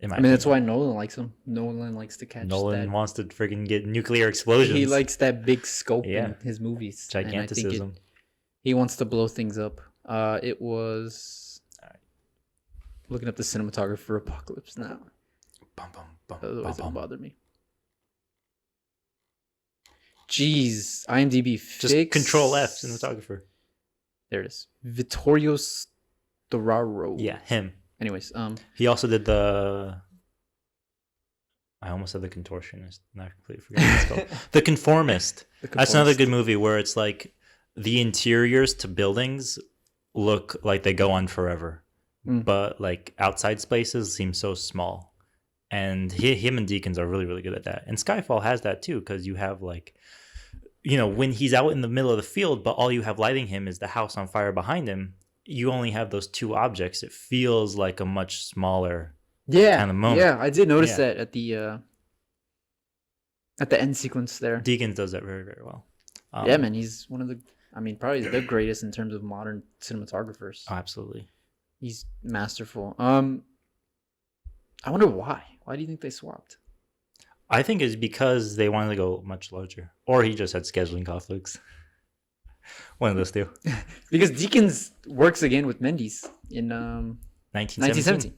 That's why Nolan likes him. Nolan likes to catch Nolan that. wants to freaking get nuclear explosions. He likes that big scope Yeah. in his movies. And I think giganticism. he wants to blow things up. It was looking up the cinematographer for Apocalypse Now. Bum, bum, bum, Otherwise, bum, it'll bum. bother me. Jeez, IMDb Just fix. Control F, cinematographer. There it is. Vittorio Storaro. Yeah, him. Anyways, He also did the. I almost said the Contortionist. I completely forgot what it's called. The Conformist. That's another good movie where it's like the interiors to buildings look like they go on forever, but like outside spaces seem so small. And him and Deakins are really, really good at that. And Skyfall has that too, because you have like, when he's out in the middle of the field, but all you have lighting him is the house on fire behind him. You only have those two objects. It feels like a much smaller kind of moment. Yeah, I did notice that at the end sequence there. Deakins does that very, very well. Yeah, man, he's one of the, probably the greatest in terms of modern cinematographers. Oh, absolutely. He's masterful. I wonder why. Why do you think they swapped? I think it's because they wanted to go much larger, or he just had scheduling conflicts. One of those two. Because Deakins works again with Mendes in 1917.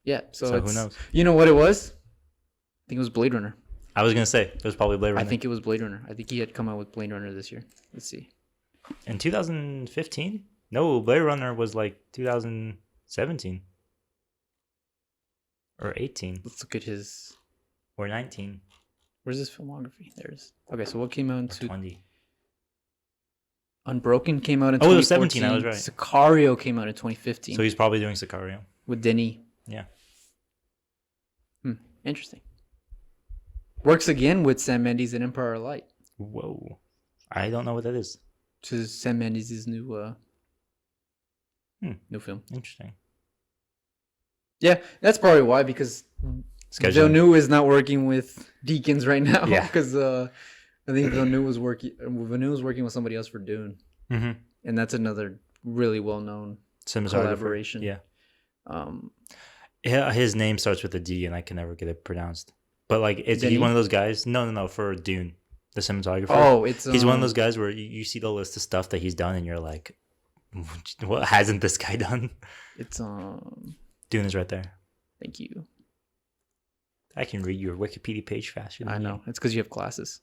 Yeah, so who knows? You know what it was? I think it was Blade Runner. I was gonna say it was probably Blade Runner. I think it was Blade Runner. I think he had come out with Blade Runner this year. Let's see. In 2015? No, Blade Runner was like 2017 or 18 Let's look at his. or 19 Where's his filmography? There it is. Okay, so what came out in or 20. Unbroken came out in Oh, it was 2014. 17, I was right. Sicario came out in 2015 So he's probably doing Sicario. with Denis. Yeah. Interesting. Works again with Sam Mendes in Empire of Light. Whoa. I don't know what that is. Which is Sam Mendes' new film. Interesting. Yeah, that's probably why, because Scheduling. Villeneuve is not working with Deakins right now. Yeah. Because I think Villeneuve was working with somebody else for Dune. Mm-hmm. And that's another really well-known collaboration. Yeah. His name starts with a D, and I can never get it pronounced. But like, is he Denis? one of those guys? No, for Dune, the cinematographer. Oh, it's he's one of those guys where you see the list of stuff that he's done, and you're like, what hasn't this guy done? It's Dune is right there. Thank you. I can read your Wikipedia page faster than I know. you. It's because you have glasses.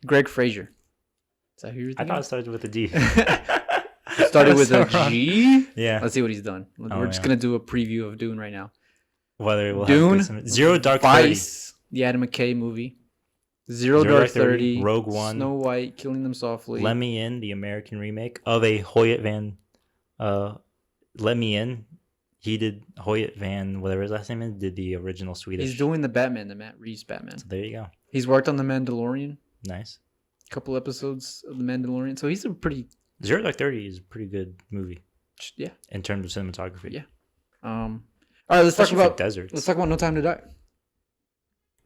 Greg Fraser. Is that who you're I thinking? thought it started with a D. It started with So a wrong. G. Yeah. Let's see what he's done. We're just yeah. gonna do a preview of Dune right now. Whether it will Dune, have good Zero Dark 30. Vice, the Adam McKay movie. Zero Dark 30, Rogue One, Snow White, Killing Them Softly. Let Me In, the American remake of a Hoyt Van. Let Me In. He did Hoyt Van, whatever his last name is, did the original Swedish. He's doing the Batman, the Matt Reeves Batman. So there you go. He's worked on The Mandalorian, Nice. a couple episodes of The Mandalorian. So he's a pretty, Zero Dark 30 is a pretty good movie yeah. in terms of cinematography. Yeah. All right, let's talk Especially for about deserts. Let's talk about No Time to Die.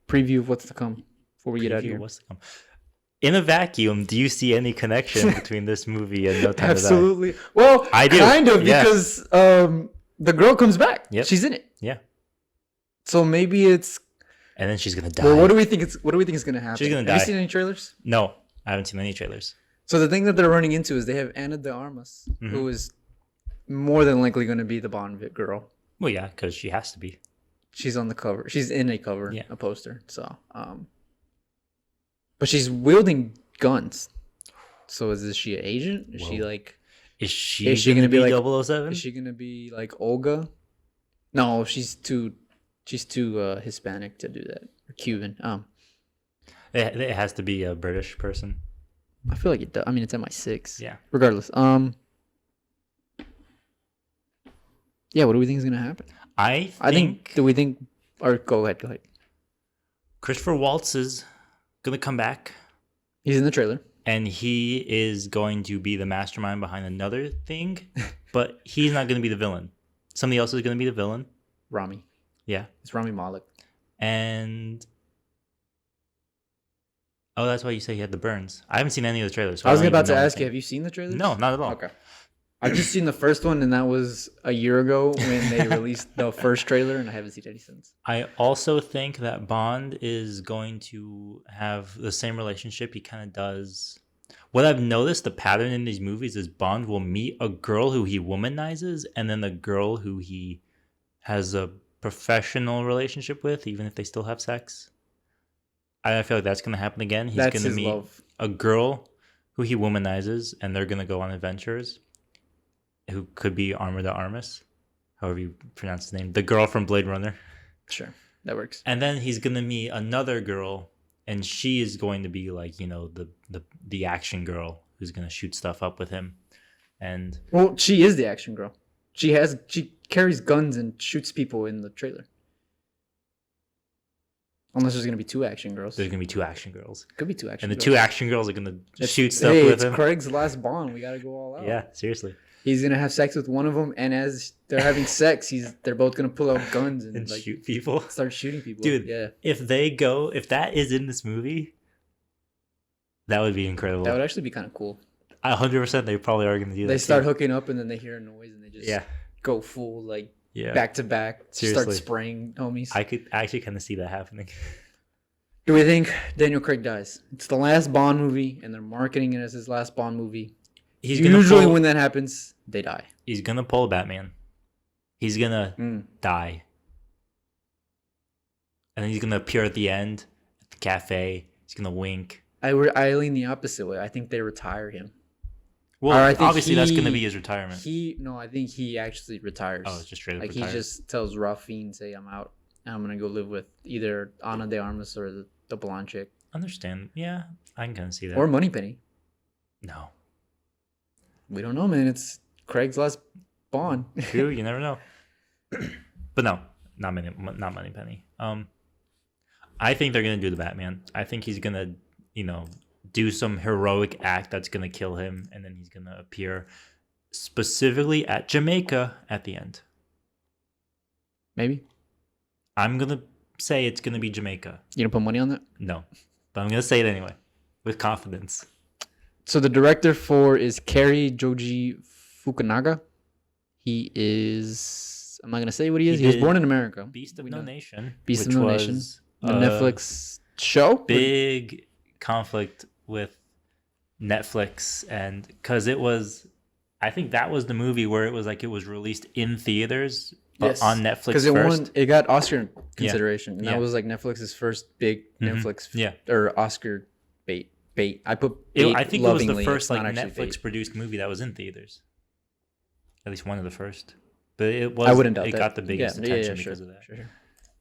Preview of what's to come before we get out of Preview here. what's to come. In a vacuum, do you see any connection between this movie and No Time to Die? Absolutely. Well, I do. kind of, Yeah. because the girl comes back. Yep. She's in it. Yeah. So maybe it's. And then she's gonna die. Well, what do we think is going to happen? She's gonna Have die. you seen any trailers? No, I haven't seen any trailers. So the thing that they're running into is they have Ana de Armas, Mhm. who is more than likely going to be the Bond girl. Well, yeah, because she has to be. She's on the cover. She's in a cover, Yeah. a poster. So, but she's wielding guns. So is she an agent? Is she Whoa. like? Is she gonna gonna be be like- 007? Is she gonna be like Olga? No, she's too Hispanic to do that. Or Cuban. It has to be a British person. I feel like it does. I mean, it's MI6. Yeah. Regardless. Yeah. What do we think is gonna happen? I I think. think Do we think? Or go ahead. Go ahead. Christopher Waltz is gonna come back, He's in the trailer. and he is going to be the mastermind behind another thing, but he's not gonna be the villain. Somebody else is gonna be the villain. Rami. Yeah. It's Rami Malek. And oh, that's why you say he had the burns. I haven't seen any of the trailers. So I was don't about even to know ask you, anything. have you seen the trailers? No, not at all. Okay. I've just seen the first one, and that was a year ago when they released the first trailer, and I haven't seen any since. I also think that Bond is going to have the same relationship he kind of does. What I've noticed, the pattern in these movies is Bond will meet a girl who he womanizes, and then the girl who he has a professional relationship with, even if they still have sex. I feel like that's going to happen again. He's That's going to his meet love. a girl who he womanizes, and they're going to go on adventures. Who could be Arma de Armas, however you pronounce his name. The girl from Blade Runner. Sure, that works. And then he's going to meet another girl, and she is going to be like, you know, the action girl who's going to shoot stuff up with him. And Well, she is the action girl. She carries guns and shoots people in the trailer. Unless there's gonna be two action girls. there's going to be two action girls. Could be two action And the girls. two action girls are going to It's- shoot stuff hey, with it's him. Craig's last Bond. We gotta go all out. Yeah, seriously. He's gonna have sex with one of them, and as they're having sex, they're both gonna pull out guns and, And like shoot people. start shooting people. Dude, Yeah, If that is in this movie, that would be incredible. that would actually be kind of cool. 100% they probably are going to do that. They start too. hooking up, and then they hear a noise, and they just Yeah. go full like Yeah. back to back, start Seriously. spraying homies. I could actually kind of see that happening. Do we think Daniel Craig dies? It's the last Bond movie, and they're marketing it as his last Bond movie. He's gonna Usually, pull, when that happens, they die. he's gonna pull a Batman. He's gonna die, and then he's gonna appear at the end at the cafe. He's gonna wink. I lean the opposite way. I think they retire him. Well, Or I think obviously that's gonna he- be his retirement. I think he actually retires. Oh, it's just straight up like retire. he just tells Rafine, "Say I'm out. And I'm gonna go live with either Ana de Armas or the blonde chick Understand? Yeah, I can kind of see that. or Moneypenny." No, We don't know, man. It's Craig's last Bond. true. You never know. But no, not Moneypenny. I think they're gonna do the Batman. I think he's gonna, do some heroic act that's gonna kill him, and then he's gonna appear specifically at Jamaica at the end. Maybe I'm gonna say it's gonna be Jamaica. you gonna put money on that. No, but I'm gonna say it anyway with confidence. So the director for is Kari Joji Fukunaga. He is. I'm not gonna say what he is. He was did born in America. Beast of We No know. Nation. Beast of which No was, Nation. The Netflix show. big conflict with Netflix, and because I think that was the movie where it was released in theaters but Yes, on Netflix because first. it got Oscar consideration, and Yeah. that was like Netflix's first big Mhm. Netflix Yeah. or Oscar bait. I put bait I think it was the lovingly. first It's not actually Netflix bait. produced movie that was in theaters. At least one of the first. But it was. I wouldn't doubt it that. got the biggest attention because sure, of that. Sure.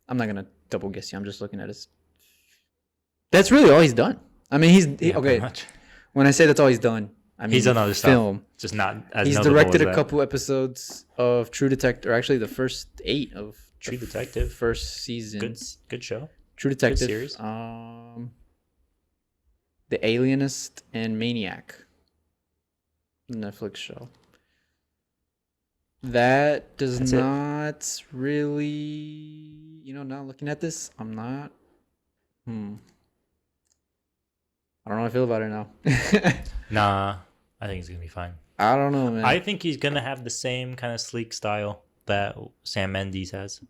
I'm not gonna double guess you. I'm just looking at his. That's really all he's done. I mean, Yeah, pretty okay. much. When I say that's all he's done, I mean He's done other stuff. film. Just not as He's notable directed as a that. couple episodes of True Detective, or actually the first 8 of True the Detective. first season. Good show. True Detective. series. The Alienist and Maniac. Netflix show. That does That's it. not really, now looking at this, I'm not. I don't know how I feel about it now. Nah, I think it's gonna be fine. I don't know, man. I think he's gonna have the same kind of sleek style that Sam Mendes has.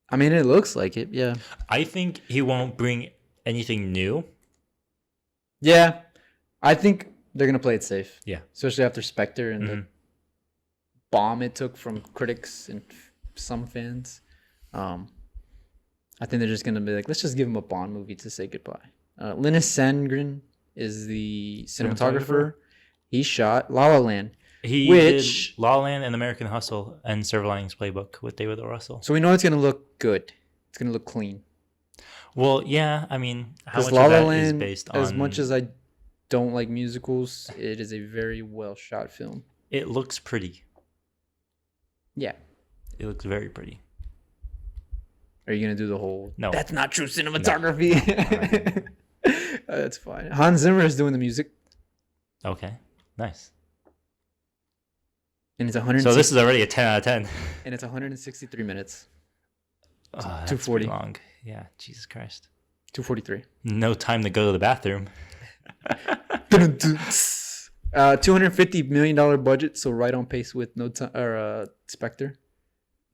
I mean, it looks like it, yeah. I think he won't bring anything new. Yeah, I think they're gonna play it safe. Yeah. Especially after Spectre and Mhm. bomb it took from critics and some fans. I think they're just gonna be like, let's just give him a Bond movie to say goodbye. Linus Sandgren is the cinematographer. He shot La La Land. He did La La Land and American Hustle and Silver Linings Playbook with David O. Russell. So we know it's gonna look good. It's gonna look clean. Well, yeah, I mean, how much La of La that Land, is based on... as much as I don't like musicals, it is a very well shot film. It looks pretty. Yeah. It looks very pretty. Are you gonna do the whole? No. That's not true cinematography. No. That's fine. Hans Zimmer is doing the music, Okay, nice. and it's 100. So this is already a 10 out of 10. and it's 163 minutes. That's 240. pretty long. Yeah, Jesus Christ. 243. No time to go to the bathroom. $250 million budget, so right on pace with Spectre.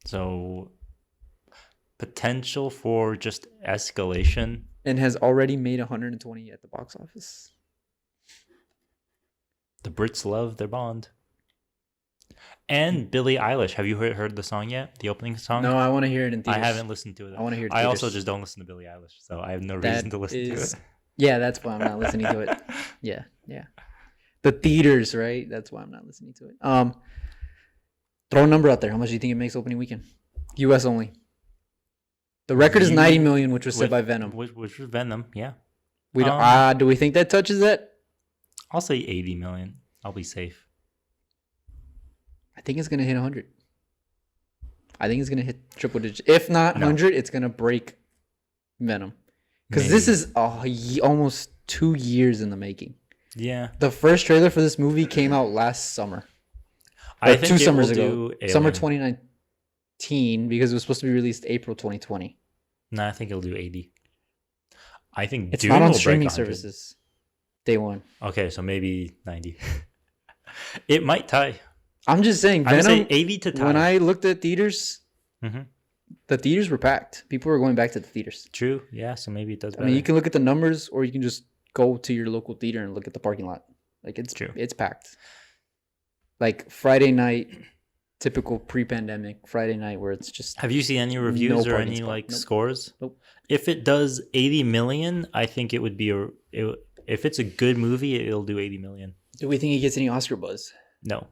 So potential for just escalation. And has already made 120 at the box office. The Brits love their Bond. And Billie Eilish. Have you heard the song yet? The opening song? No, I want to hear it in theaters. I haven't listened to it. I want to hear it in I theaters. also just don't listen to Billie Eilish, so I have no reason to listen to it. Yeah, that's why I'm not listening to it. Yeah. The theaters, right? That's why I'm not listening to it. Throw a number out there. How much do you think it makes opening weekend? US only. The record is 90 million, which was set by Venom. Which was Venom, yeah. We don't. Do we think that touches that? I'll say 80 million. I'll be safe. I think it's gonna hit 100. I think it's gonna hit triple digits. If not 100, it's gonna break Venom. Because this is almost 2 years in the making. Yeah. The first trailer for this movie came out last summer. I think 2 summers ago. Alien. Summer 2019, because it was supposed to be released April 2020. No, I think it'll do 80. I think it's Dune not on will break streaming 100. services. Day one. Okay, so maybe 90. It might tie. I'm just saying, I would Venom. say 80 to tie. When I looked at theaters, Mm-hmm. the theaters were packed. People were going back to the theaters. True. Yeah. So maybe it does. I mean, you can look at the numbers, or you can just go to your local theater and look at the parking lot. Like it's True. It's packed. Like Friday night, typical pre-pandemic Friday night, where it's just. Have you seen any reviews or parking any spot. like Nope. scores? Nope. If it does 80 million, I think it would be if it's a good movie, it'll do 80 million. Do we think it gets any Oscar buzz? No.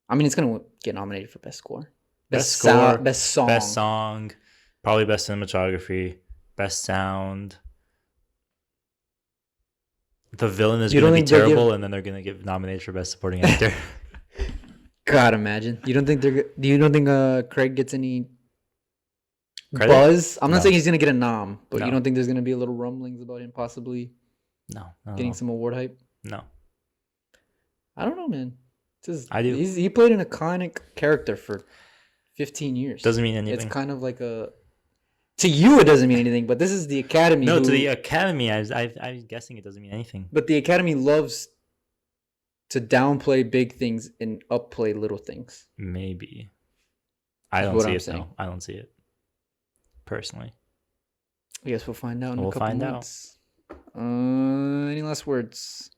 I mean, it's gonna get nominated for best score, Best score, best song, Best song, probably best cinematography, best sound. The villain is going to be terrible, and then they're going to get nominated for best supporting actor. God, imagine. You don't think Craig gets any Credit? buzz? I'm not No. saying he's gonna get a nom, but No. you don't think there's gonna be a little rumblings about him possibly No. getting some award hype? No. I don't know, man. I do. He played an iconic character for 15 years. Doesn't mean anything. It's kind of like a. To you, it doesn't mean anything, but this is the Academy. No, to the Academy, I'm guessing it doesn't mean anything. But the Academy loves to downplay big things and upplay little things. Maybe. I don't what see I'm it, saying. though. I don't see it. Personally. I guess we'll find out in We'll a couple find out. months. Any last words?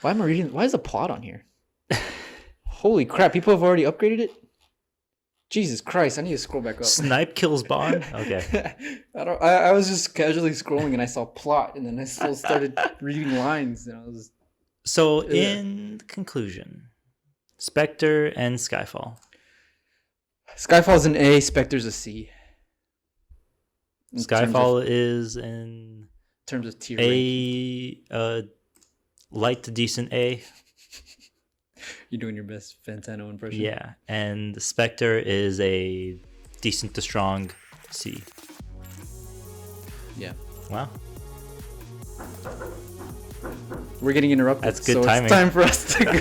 Why am I reading? Why is the plot on here? Holy crap! People have already upgraded it. Jesus Christ! I need to scroll back up. Snipe kills Bond? Okay. I was just casually scrolling and I saw plot, and then I still started reading lines, and I was. So, in conclusion, Spectre and Skyfall. Skyfall's an A. Spectre's a C. In Skyfall is in terms of tier ranking. light to decent A. You're doing your best Fantano impression. Yeah, and Spectre is a decent to strong C. Yeah. Wow. We're getting interrupted. That's good so timing. It's time for us to go.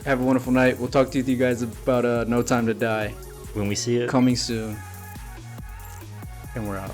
Have a wonderful night. We'll talk to you guys about No Time to Die. When we see it. Coming soon. And we're out.